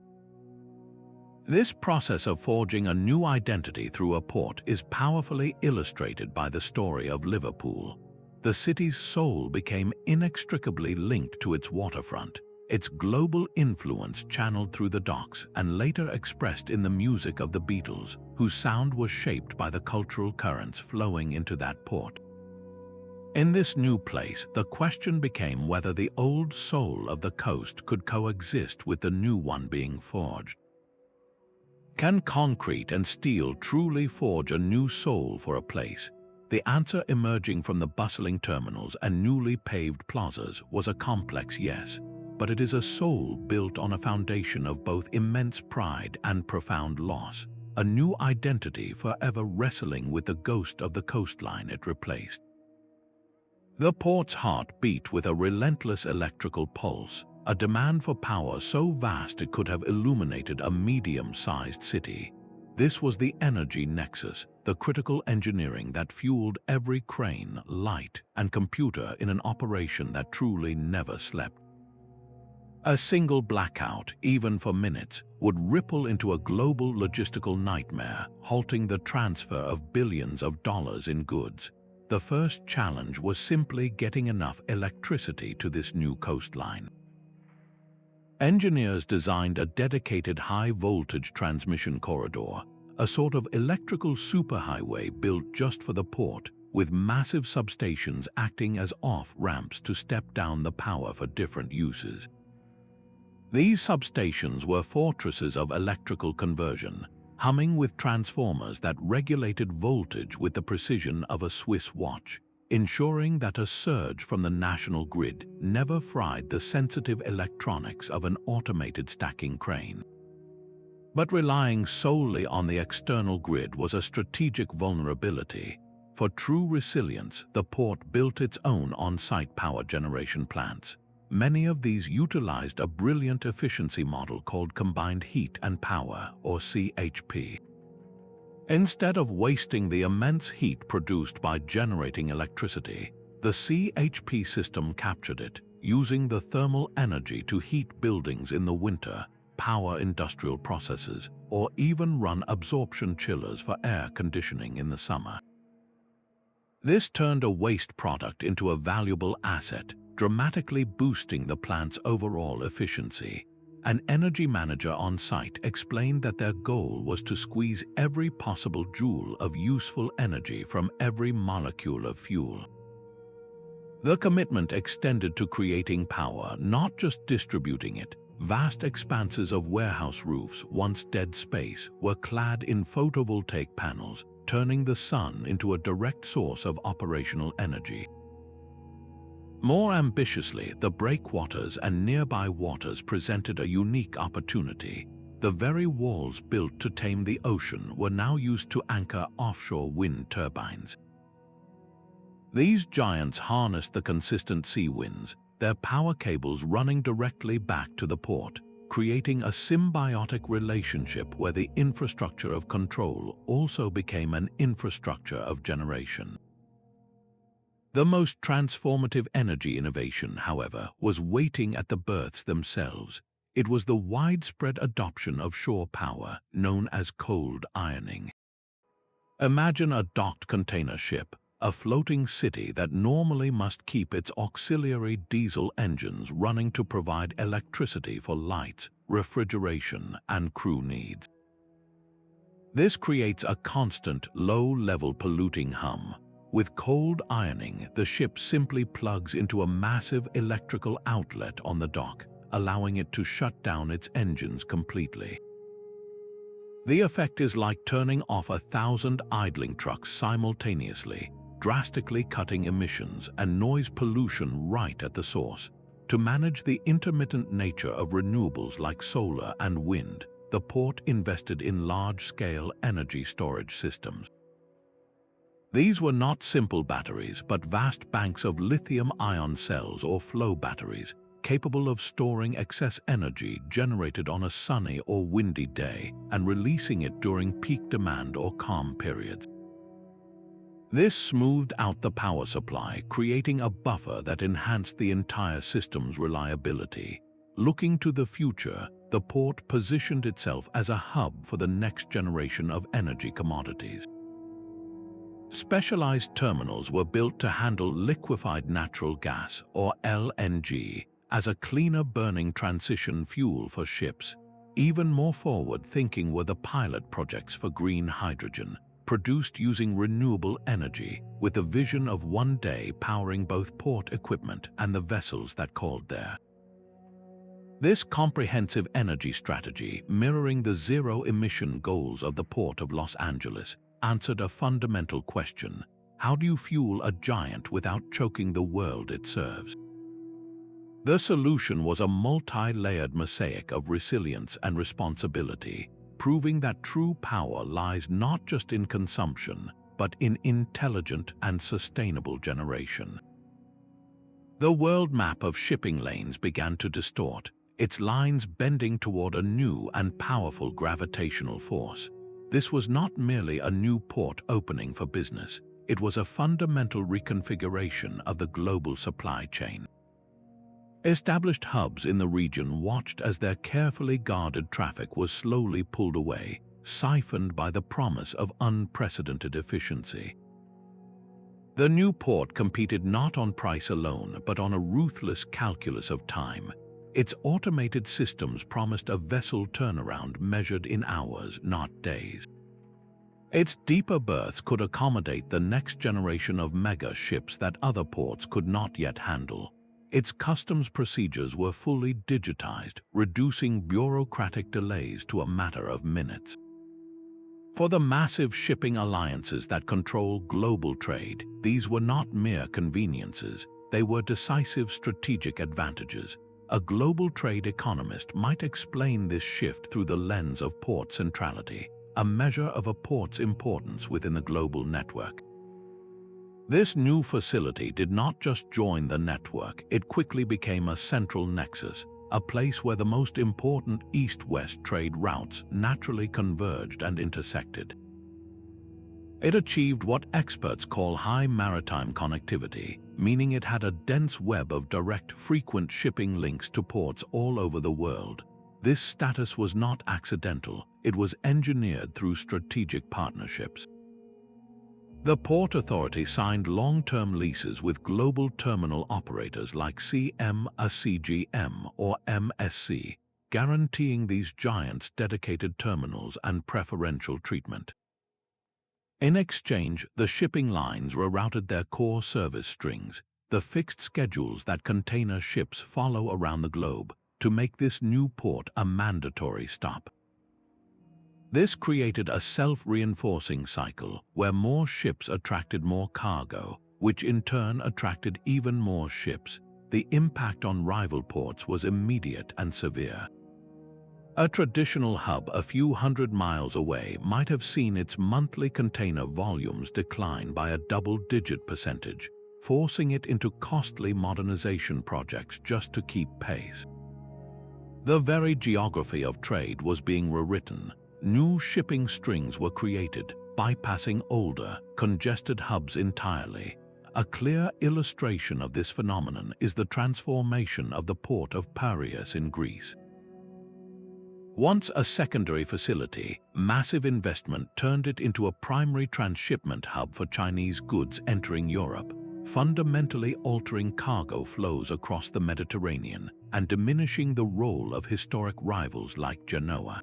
This process of forging a new identity through a port is powerfully illustrated by the story of Liverpool. The city's soul became inextricably linked to its waterfront, its global influence channeled through the docks and later expressed in the music of the Beatles, whose sound was shaped by the cultural currents flowing into that port. In this new place, the question became whether the old soul of the coast could coexist with the new one being forged. Can concrete and steel truly forge a new soul for a place? The answer emerging from the bustling terminals and newly paved plazas was a complex yes, but it is a soul built on a foundation of both immense pride and profound loss, a new identity forever wrestling with the ghost of the coastline it replaced. The port's heart beat with a relentless electrical pulse, a demand for power so vast it could have illuminated a medium-sized city. This was the energy nexus, the critical engineering that fueled every crane, light, and computer in an operation that truly never slept. A single blackout, even for minutes, would ripple into a global logistical nightmare, halting the transfer of billions of dollars in goods. The first challenge was simply getting enough electricity to this new coastline. Engineers designed a dedicated high-voltage transmission corridor, a sort of electrical superhighway built just for the port, with massive substations acting as off-ramps to step down the power for different uses. These substations were fortresses of electrical conversion, humming with transformers that regulated voltage with the precision of a Swiss watch, ensuring that a surge from the national grid never fried the sensitive electronics of an automated stacking crane. But relying solely on the external grid was a strategic vulnerability. For true resilience, the port built its own on-site power generation plants. Many of these utilized a brilliant efficiency model called combined heat and power, or CHP. Instead of wasting the immense heat produced by generating electricity, the CHP system captured it, using the thermal energy to heat buildings in the winter, power industrial processes, or even run absorption chillers for air conditioning in the summer. This turned a waste product into a valuable asset, dramatically boosting the plant's overall efficiency. An energy manager on site explained that their goal was to squeeze every possible joule of useful energy from every molecule of fuel. The commitment extended to creating power, not just distributing it. Vast expanses of warehouse roofs, once dead space, were clad in photovoltaic panels, turning the sun into a direct source of operational energy. More ambitiously, the breakwaters and nearby waters presented a unique opportunity. The very walls built to tame the ocean were now used to anchor offshore wind turbines. These giants harnessed the consistent sea winds, their power cables running directly back to the port, creating a symbiotic relationship where the infrastructure of control also became an infrastructure of generation. The most transformative energy innovation, however, was waiting at the berths themselves. It was the widespread adoption of shore power, known as cold ironing. Imagine a docked container ship, a floating city that normally must keep its auxiliary diesel engines running to provide electricity for lights, refrigeration, and crew needs. This creates a constant, low-level polluting hum. With cold ironing, the ship simply plugs into a massive electrical outlet on the dock, allowing it to shut down its engines completely. The effect is like turning off 1,000 idling trucks simultaneously, drastically cutting emissions and noise pollution right at the source. To manage the intermittent nature of renewables like solar and wind, the port invested in large-scale energy storage systems. These were not simple batteries, but vast banks of lithium-ion cells or flow batteries, capable of storing excess energy generated on a sunny or windy day and releasing it during peak demand or calm periods. This smoothed out the power supply, creating a buffer that enhanced the entire system's reliability. Looking to the future, the port positioned itself as a hub for the next generation of energy commodities. Specialized terminals were built to handle liquefied natural gas, or LNG, as a cleaner-burning transition fuel for ships. Even more forward-thinking were the pilot projects for green hydrogen, produced using renewable energy, with the vision of one day powering both port equipment and the vessels that called there. This comprehensive energy strategy, mirroring the zero-emission goals of the Port of Los Angeles, answered a fundamental question: how do you fuel a giant without choking the world it serves? The solution was a multi-layered mosaic of resilience and responsibility, proving that true power lies not just in consumption, but in intelligent and sustainable generation. The world map of shipping lanes began to distort, its lines bending toward a new and powerful gravitational force. This was not merely a new port opening for business, it was a fundamental reconfiguration of the global supply chain. Established hubs in the region watched as their carefully guarded traffic was slowly pulled away, siphoned by the promise of unprecedented efficiency. The new port competed not on price alone, but on a ruthless calculus of time. Its automated systems promised a vessel turnaround measured in hours, not days. Its deeper berths could accommodate the next generation of mega ships that other ports could not yet handle. Its customs procedures were fully digitized, reducing bureaucratic delays to a matter of minutes. For the massive shipping alliances that control global trade, these were not mere conveniences, they were decisive strategic advantages. A global trade economist might explain this shift through the lens of port centrality, a measure of a port's importance within the global network. This new facility did not just join the network, it quickly became a central nexus, a place where the most important east-west trade routes naturally converged and intersected. It achieved what experts call high maritime connectivity, meaning it had a dense web of direct, frequent shipping links to ports all over the world. This status was not accidental, it was engineered through strategic partnerships. The Port Authority signed long-term leases with global terminal operators like CGM or MSC, guaranteeing these giants dedicated terminals and preferential treatment. In exchange, the shipping lines rerouted their core service strings, the fixed schedules that container ships follow around the globe, to make this new port a mandatory stop. This created a self-reinforcing cycle where more ships attracted more cargo, which in turn attracted even more ships. The impact on rival ports was immediate and severe. A traditional hub a few hundred miles away might have seen its monthly container volumes decline by a double-digit percentage, forcing it into costly modernization projects just to keep pace. The very geography of trade was being rewritten. New shipping strings were created, bypassing older, congested hubs entirely. A clear illustration of this phenomenon is the transformation of the port of Piraeus in Greece. Once a secondary facility, massive investment turned it into a primary transshipment hub for Chinese goods entering Europe, fundamentally altering cargo flows across the Mediterranean and diminishing the role of historic rivals like Genoa.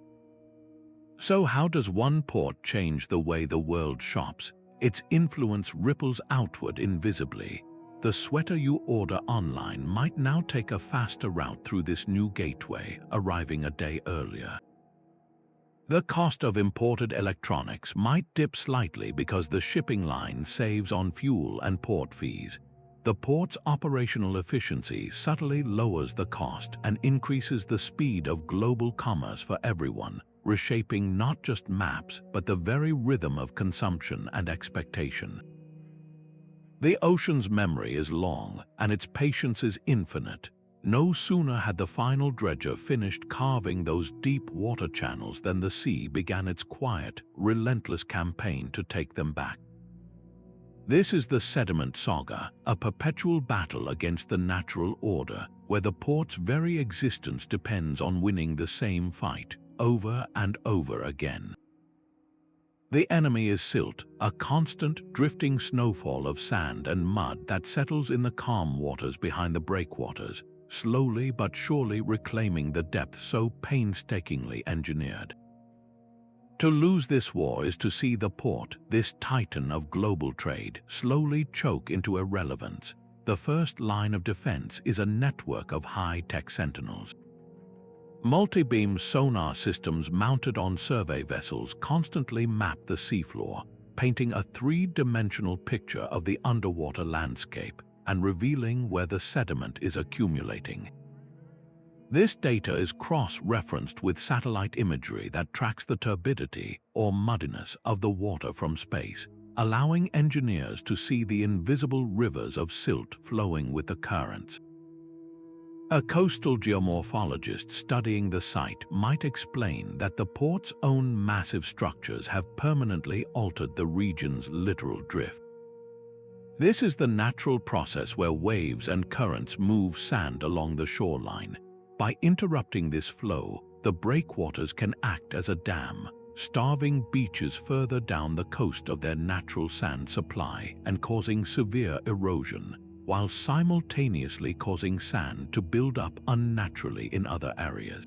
So how does one port change the way the world shops? Its influence ripples outward invisibly. The sweater you order online might now take a faster route through this new gateway, arriving a day earlier. The cost of imported electronics might dip slightly because the shipping line saves on fuel and port fees. The port's operational efficiency subtly lowers the cost and increases the speed of global commerce for everyone, reshaping not just maps but the very rhythm of consumption and expectation. The ocean's memory is long, and its patience is infinite. No sooner had the final dredger finished carving those deep water channels than the sea began its quiet, relentless campaign to take them back. This is the Sediment saga, a perpetual battle against the natural order, where the port's very existence depends on winning the same fight, over and over again. The enemy is silt, a constant, drifting snowfall of sand and mud that settles in the calm waters behind the breakwaters, slowly but surely reclaiming the depth so painstakingly engineered. To lose this war is to see the port, this titan of global trade, slowly choke into irrelevance. The first line of defense is a network of high-tech sentinels. Multi-beam sonar systems mounted on survey vessels constantly map the seafloor, painting a three-dimensional picture of the underwater landscape and revealing where the sediment is accumulating. This data is cross-referenced with satellite imagery that tracks the turbidity or muddiness of the water from space, allowing engineers to see the invisible rivers of silt flowing with the currents. A coastal geomorphologist studying the site might explain that the port's own massive structures have permanently altered the region's littoral drift. This is the natural process where waves and currents move sand along the shoreline. By interrupting this flow, the breakwaters can act as a dam, starving beaches further down the coast of their natural sand supply and causing severe erosion, while simultaneously causing sand to build up unnaturally in other areas.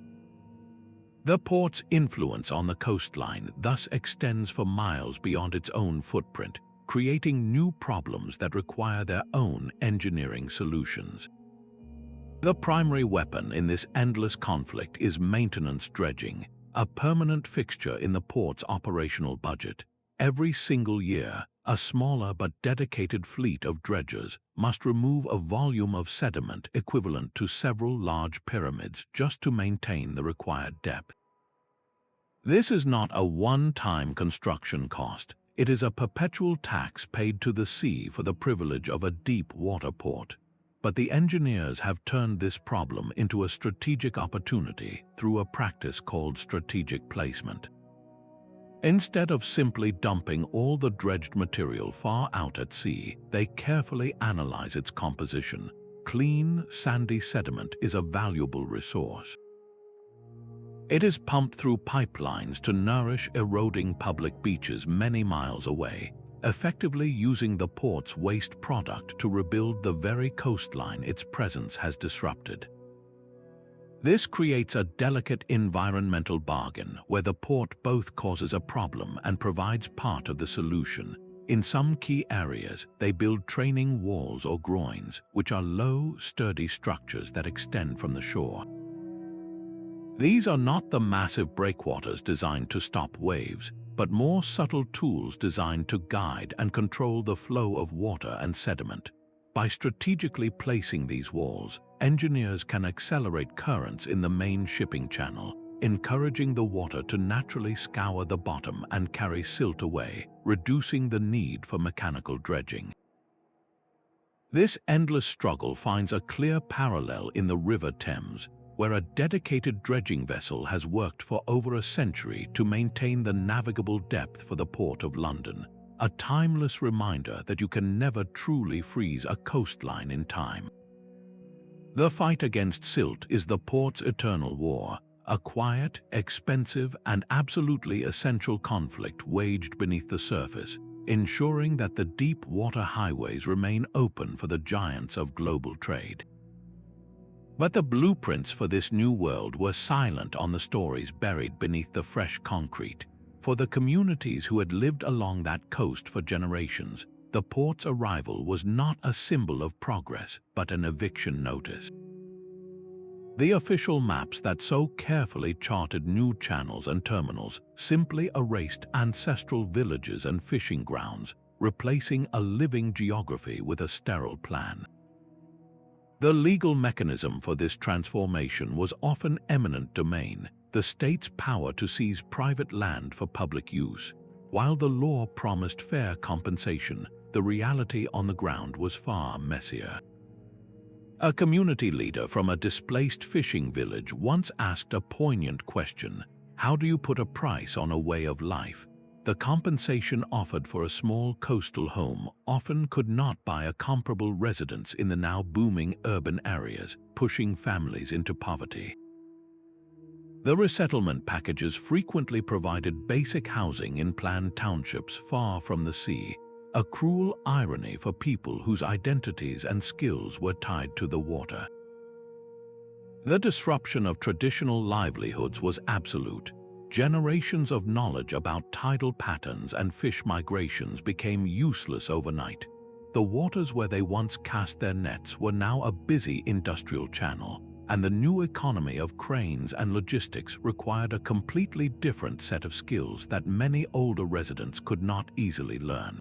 The port's influence on the coastline thus extends for miles beyond its own footprint, creating new problems that require their own engineering solutions. The primary weapon in this endless conflict is maintenance dredging, a permanent fixture in the port's operational budget. Every single year, a smaller but dedicated fleet of dredgers must remove a volume of sediment equivalent to several large pyramids just to maintain the required depth. This is not a one-time construction cost. It is a perpetual tax paid to the sea for the privilege of a deep water port. But the engineers have turned this problem into a strategic opportunity through a practice called strategic placement. Instead of simply dumping all the dredged material far out at sea, they carefully analyze its composition. Clean, sandy sediment is a valuable resource. It is pumped through pipelines to nourish eroding public beaches many miles away, effectively using the port's waste product to rebuild the very coastline its presence has disrupted. This creates a delicate environmental bargain where the port both causes a problem and provides part of the solution. In some key areas, they build training walls or groins, which are low, sturdy structures that extend from the shore. These are not the massive breakwaters designed to stop waves, but more subtle tools designed to guide and control the flow of water and sediment. By strategically placing these walls, engineers can accelerate currents in the main shipping channel, encouraging the water to naturally scour the bottom and carry silt away, reducing the need for mechanical dredging. This endless struggle finds a clear parallel in the River Thames, where a dedicated dredging vessel has worked for over a century to maintain the navigable depth for the Port of London, a timeless reminder that you can never truly freeze a coastline in time. The fight against silt is the port's eternal war, a quiet, expensive, and absolutely essential conflict waged beneath the surface, ensuring that the deep water highways remain open for the giants of global trade. But the blueprints for this new world were silent on the stories buried beneath the fresh concrete. For the communities who had lived along that coast for generations, the port's arrival was not a symbol of progress, but an eviction notice. The official maps that so carefully charted new channels and terminals simply erased ancestral villages and fishing grounds, replacing a living geography with a sterile plan. The legal mechanism for this transformation was often eminent domain, the state's power to seize private land for public use. While the law promised fair compensation, the reality on the ground was far messier. A community leader from a displaced fishing village once asked a poignant question: how do you put a price on a way of life? The compensation offered for a small coastal home often could not buy a comparable residence in the now booming urban areas, pushing families into poverty. The resettlement packages frequently provided basic housing in planned townships far from the sea, a cruel irony for people whose identities and skills were tied to the water. The disruption of traditional livelihoods was absolute. Generations of knowledge about tidal patterns and fish migrations became useless overnight. The waters where they once cast their nets were now a busy industrial channel, and the new economy of cranes and logistics required a completely different set of skills that many older residents could not easily learn.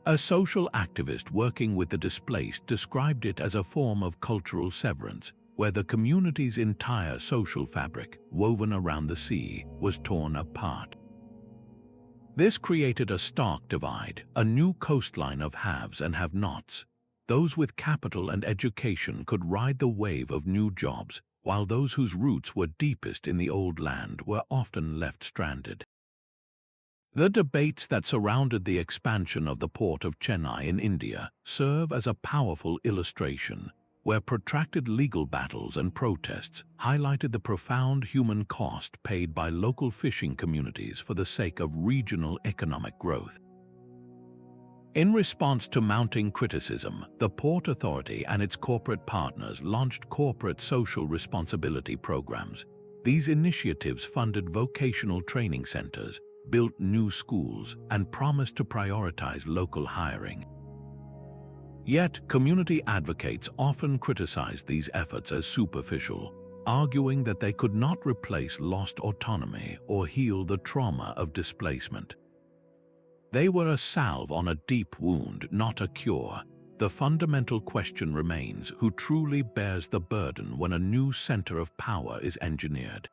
A social activist working with the displaced described it as a form of cultural severance, where the community's entire social fabric, woven around the sea, was torn apart. This created a stark divide, a new coastline of haves and have-nots. Those with capital and education could ride the wave of new jobs, while those whose roots were deepest in the old land were often left stranded. The debates that surrounded the expansion of the port of Chennai in India serve as a powerful illustration, where protracted legal battles and protests highlighted the profound human cost paid by local fishing communities for the sake of regional economic growth. In response to mounting criticism, the Port Authority and its corporate partners launched corporate social responsibility programs. These initiatives funded vocational training centers, built new schools, and promised to prioritize local hiring. Yet, community advocates often criticized these efforts as superficial, arguing that they could not replace lost autonomy or heal the trauma of displacement. They were a salve on a deep wound, not a cure. The fundamental question remains: who truly bears the burden when a new center of power is engineered?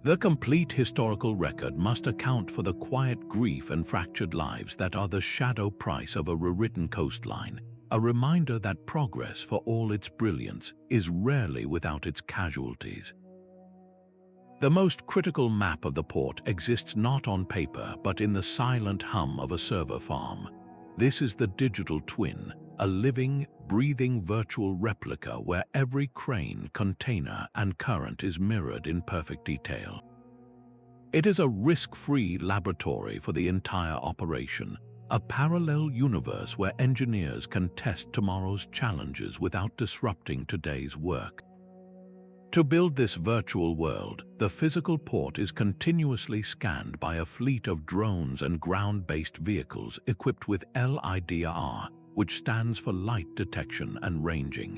The complete historical record must account for the quiet grief and fractured lives that are the shadow price of a rewritten coastline, a reminder that progress, for all its brilliance, is rarely without its casualties. The most critical map of the port exists not on paper but in the silent hum of a server farm. This is the digital twin, a living, breathing virtual replica where every crane, container, and current is mirrored in perfect detail. It is a risk-free laboratory for the entire operation, a parallel universe where engineers can test tomorrow's challenges without disrupting today's work. To build this virtual world, the physical port is continuously scanned by a fleet of drones and ground-based vehicles equipped with LIDAR, which stands for light detection and ranging.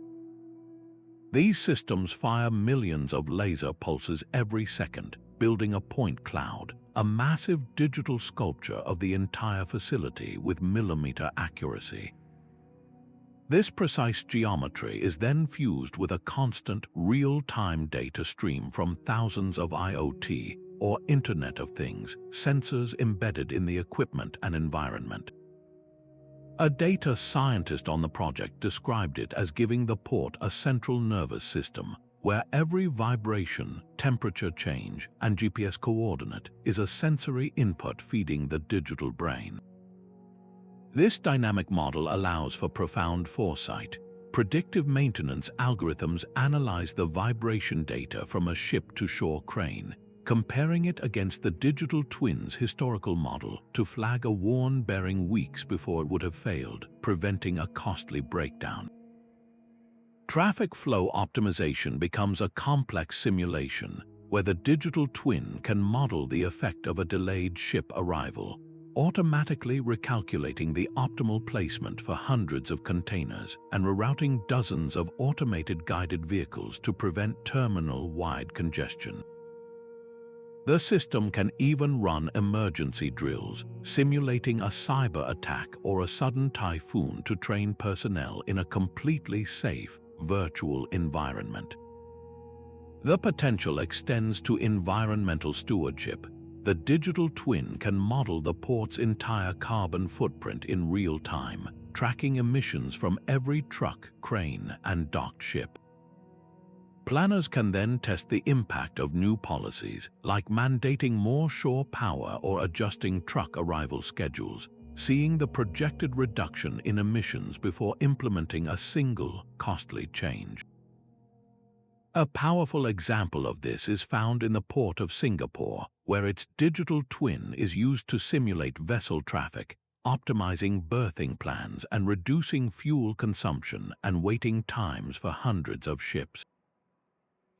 These systems fire millions of laser pulses every second, building a point cloud, a massive digital sculpture of the entire facility with millimeter accuracy. This precise geometry is then fused with a constant, real-time data stream from thousands of IoT, or Internet of Things, sensors embedded in the equipment and environment. A data scientist on the project described it as giving the port a central nervous system, where every vibration, temperature change, and GPS coordinate is a sensory input feeding the digital brain. This dynamic model allows for profound foresight. predictive maintenance algorithms analyze the vibration data from a ship-to-shore crane, comparing it against the digital twin's historical model to flag a worn bearing weeks before it would have failed, preventing a costly breakdown. Traffic flow optimization becomes a complex simulation where the digital twin can model the effect of a delayed ship arrival, automatically recalculating the optimal placement for hundreds of containers and rerouting dozens of automated guided vehicles to prevent terminal-wide congestion. The system can even run emergency drills, simulating a cyber attack or a sudden typhoon to train personnel in a completely safe, virtual environment. The potential extends to environmental stewardship. The digital twin can model the port's entire carbon footprint in real time, tracking emissions from every truck, crane, and docked ship. Planners can then test the impact of new policies, like mandating more shore power or adjusting truck arrival schedules, seeing the projected reduction in emissions before implementing a single, costly change. A powerful example of this is found in the port of Singapore, where its digital twin is used to simulate vessel traffic, optimizing berthing plans and reducing fuel consumption and waiting times for hundreds of ships.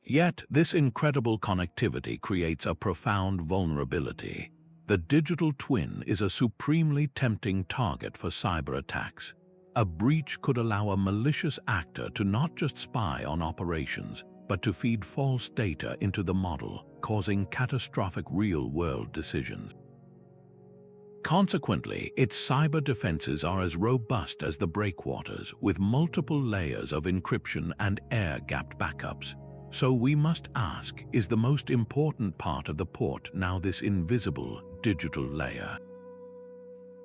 Yet, this incredible connectivity creates a profound vulnerability. The digital twin is a supremely tempting target for cyber attacks. A breach could allow a malicious actor to not just spy on operations, but to feed false data into the model, causing catastrophic real-world decisions. Consequently, its cyber defenses are as robust as the Breakwaters, with multiple layers of encryption and air-gapped backups. So we must ask, is the most important part of the port now this invisible, digital layer?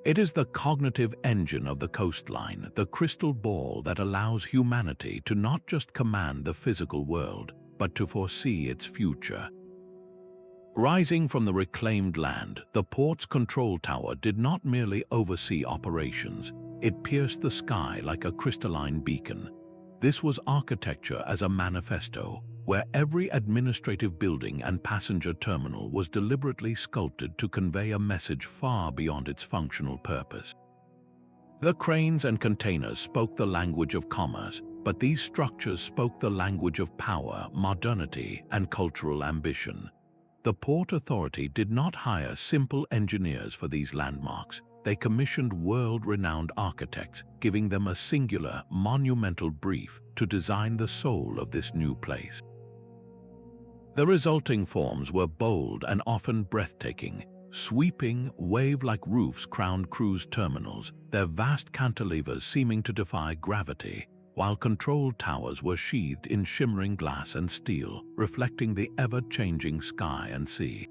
It is the cognitive engine of the coastline, the crystal ball that allows humanity to not just command the physical world, but to foresee its future. Rising from the reclaimed land, the port's control tower did not merely oversee operations, it pierced the sky like a crystalline beacon. This was architecture as a manifesto, where every administrative building and passenger terminal was deliberately sculpted to convey a message far beyond its functional purpose. The cranes and containers spoke the language of commerce, but these structures spoke the language of power, modernity, and cultural ambition. The Port Authority did not hire simple engineers for these landmarks. They commissioned world-renowned architects, giving them a singular, monumental brief to design the soul of this new place. The resulting forms were bold and often breathtaking. Sweeping, wave-like roofs crowned cruise terminals, their vast cantilevers seeming to defy gravity, while control towers were sheathed in shimmering glass and steel, reflecting the ever-changing sky and sea.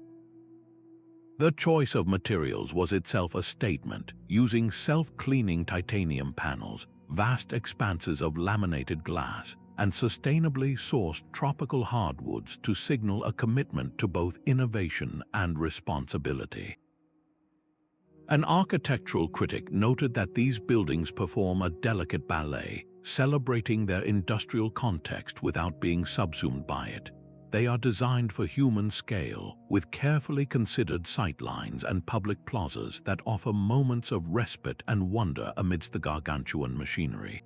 The choice of materials was itself a statement, using self-cleaning titanium panels, vast expanses of laminated glass, and sustainably sourced tropical hardwoods to signal a commitment to both innovation and responsibility. An architectural critic noted that these buildings perform a delicate ballet, celebrating their industrial context without being subsumed by it. They are designed for human scale, with carefully considered sightlines and public plazas that offer moments of respite and wonder amidst the gargantuan machinery.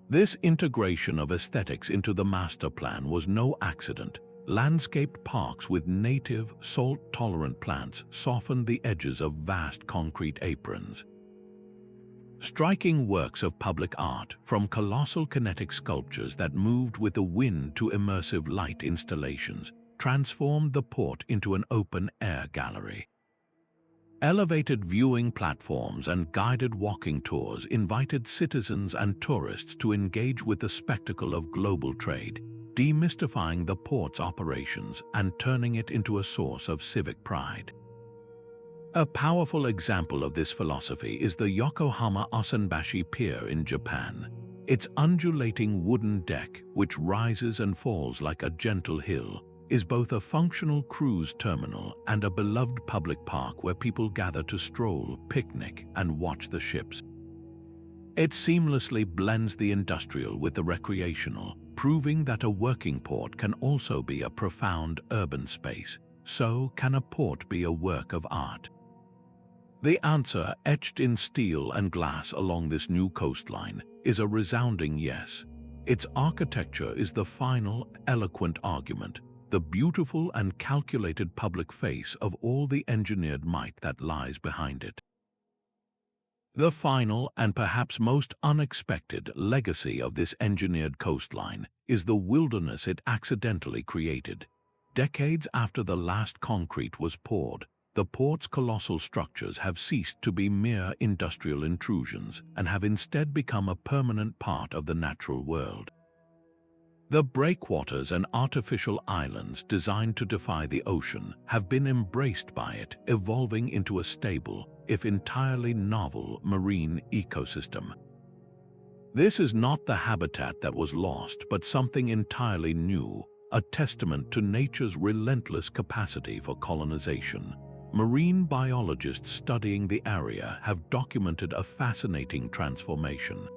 This integration of aesthetics into the master plan was no accident. Landscaped parks with native, salt-tolerant plants softened the edges of vast concrete aprons. Striking works of public art, from colossal kinetic sculptures that moved with the wind to immersive light installations, transformed the port into an open-air gallery. Elevated viewing platforms and guided walking tours invited citizens and tourists to engage with the spectacle of global trade, demystifying the port's operations and turning it into a source of civic pride. A powerful example of this philosophy is the Yokohama Osenbashi Pier in Japan. Its undulating wooden deck, which rises and falls like a gentle hill, is both a functional cruise terminal and a beloved public park where people gather to stroll, picnic, and watch the ships. It seamlessly blends the industrial with the recreational, proving that a working port can also be a profound urban space. So can a port be a work of art? The answer, etched in steel and glass along this new coastline, is a resounding yes. Its architecture is the final, eloquent argument, the beautiful and calculated public face of all the engineered might that lies behind it. The final and perhaps most unexpected legacy of this engineered coastline is the wilderness it accidentally created. Decades after the last concrete was poured, the port's colossal structures have ceased to be mere industrial intrusions and have instead become a permanent part of the natural world. The breakwaters and artificial islands designed to defy the ocean have been embraced by it, evolving into a stable, if entirely novel, marine ecosystem. This is not the habitat that was lost, but something entirely new, a testament to nature's relentless capacity for colonization. Marine biologists studying the area have documented a fascinating transformation.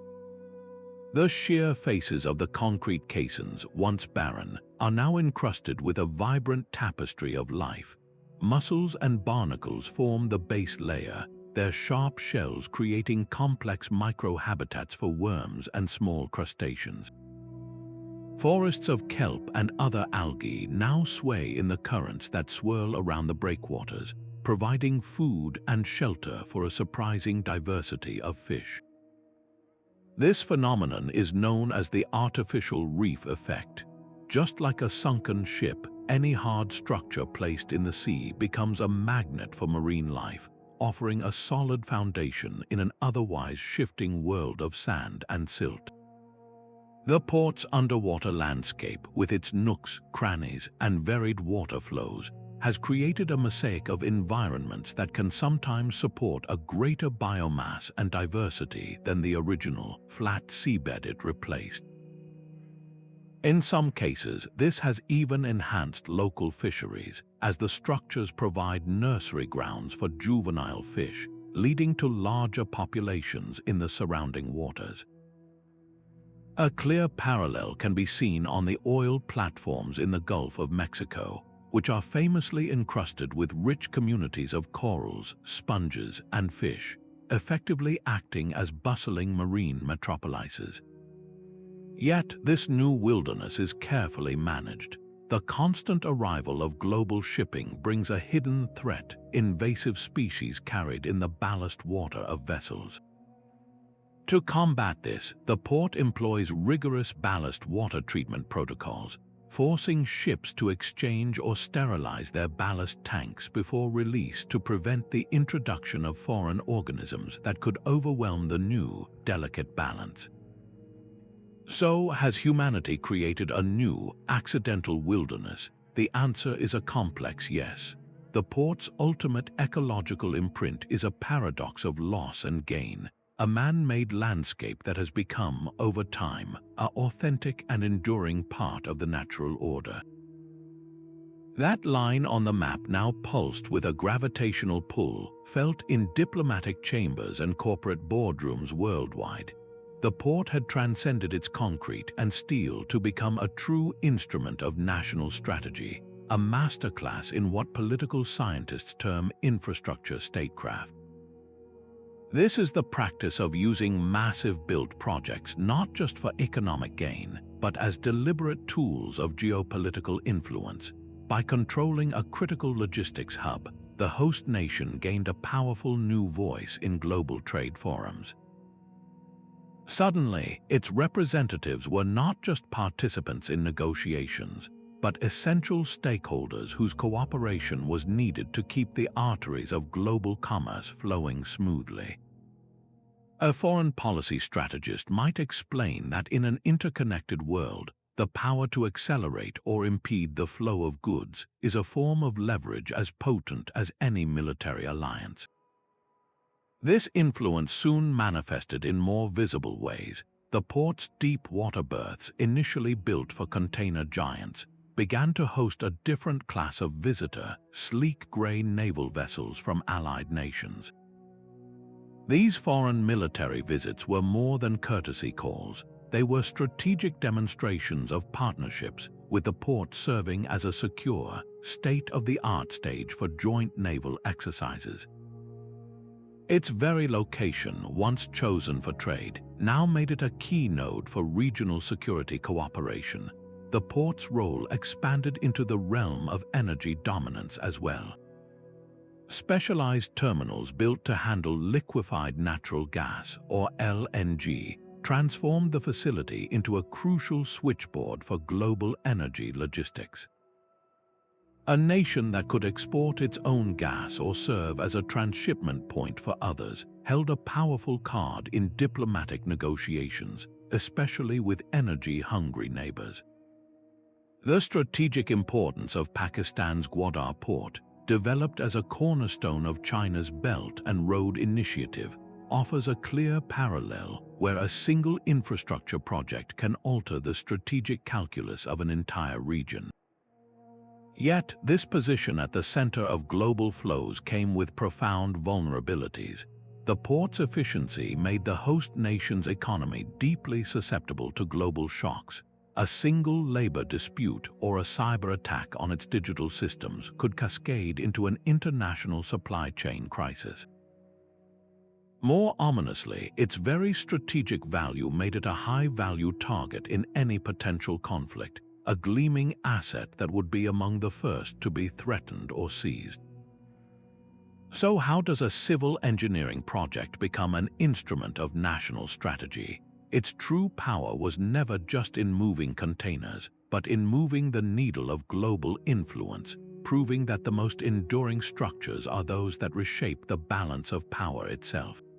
The sheer faces of the concrete caissons, once barren, are now encrusted with a vibrant tapestry of life. Mussels and barnacles form the base layer, their sharp shells creating complex microhabitats for worms and small crustaceans. Forests of kelp and other algae now sway in the currents that swirl around the breakwaters, providing food and shelter for a surprising diversity of fish. This phenomenon is known as the artificial reef effect. Just like a sunken ship, any hard structure placed in the sea becomes a magnet for marine life, offering a solid foundation in an otherwise shifting world of sand and silt. The port's underwater landscape, with its nooks, crannies, and varied water flows, has created a mosaic of environments that can sometimes support a greater biomass and diversity than the original, flat seabed it replaced. In some cases, this has even enhanced local fisheries, as the structures provide nursery grounds for juvenile fish, leading to larger populations in the surrounding waters. A clear parallel can be seen on the oil platforms in the Gulf of Mexico, which are famously encrusted with rich communities of corals, sponges, and fish, effectively acting as bustling marine metropolises. Yet this new wilderness is carefully managed. The constant arrival of global shipping brings a hidden threat, invasive species carried in the ballast water of vessels. To combat this, the port employs rigorous ballast water treatment protocols, forcing ships to exchange or sterilize their ballast tanks before release to prevent the introduction of foreign organisms that could overwhelm the new, delicate balance. So, has humanity created a new, accidental wilderness? The answer is a complex yes. The port's ultimate ecological imprint is a paradox of loss and gain, a man-made landscape that has become, over time, an authentic and enduring part of the natural order. That line on the map now pulsed with a gravitational pull, felt in diplomatic chambers and corporate boardrooms worldwide. The port had transcended its concrete and steel to become a true instrument of national strategy, a masterclass in what political scientists term infrastructure statecraft. This is the practice of using massive built projects not just for economic gain, but as deliberate tools of geopolitical influence. By controlling a critical logistics hub, the host nation gained a powerful new voice in global trade forums. Suddenly, its representatives were not just participants in negotiations, but essential stakeholders whose cooperation was needed to keep the arteries of global commerce flowing smoothly. A foreign policy strategist might explain that in an interconnected world, the power to accelerate or impede the flow of goods is a form of leverage as potent as any military alliance. This influence soon manifested in more visible ways. The port's deep water berths, initially built for container giants, began to host a different class of visitor, sleek gray naval vessels from allied nations. These foreign military visits were more than courtesy calls. They were strategic demonstrations of partnerships, with the port serving as a secure, state-of-the-art stage for joint naval exercises. Its very location, once chosen for trade, now made it a key node for regional security cooperation. The port's role expanded into the realm of energy dominance as well. Specialized terminals built to handle liquefied natural gas, or LNG, transformed the facility into a crucial switchboard for global energy logistics. A nation that could export its own gas or serve as a transshipment point for others held a powerful card in diplomatic negotiations, especially with energy-hungry neighbors. The strategic importance of Pakistan's Gwadar port, developed as a cornerstone of China's Belt and Road Initiative, offers a clear parallel where a single infrastructure project can alter the strategic calculus of an entire region. Yet, this position at the center of global flows came with profound vulnerabilities. The port's efficiency made the host nation's economy deeply susceptible to global shocks. A single labor dispute or a cyber attack on its digital systems could cascade into an international supply chain crisis. More ominously, its very strategic value made it a high-value target in any potential conflict, a gleaming asset that would be among the first to be threatened or seized. So how does a civil engineering project become an instrument of national strategy? Its true power was never just in moving containers, but in moving the needle of global influence, proving that the most enduring structures are those that reshape the balance of power itself.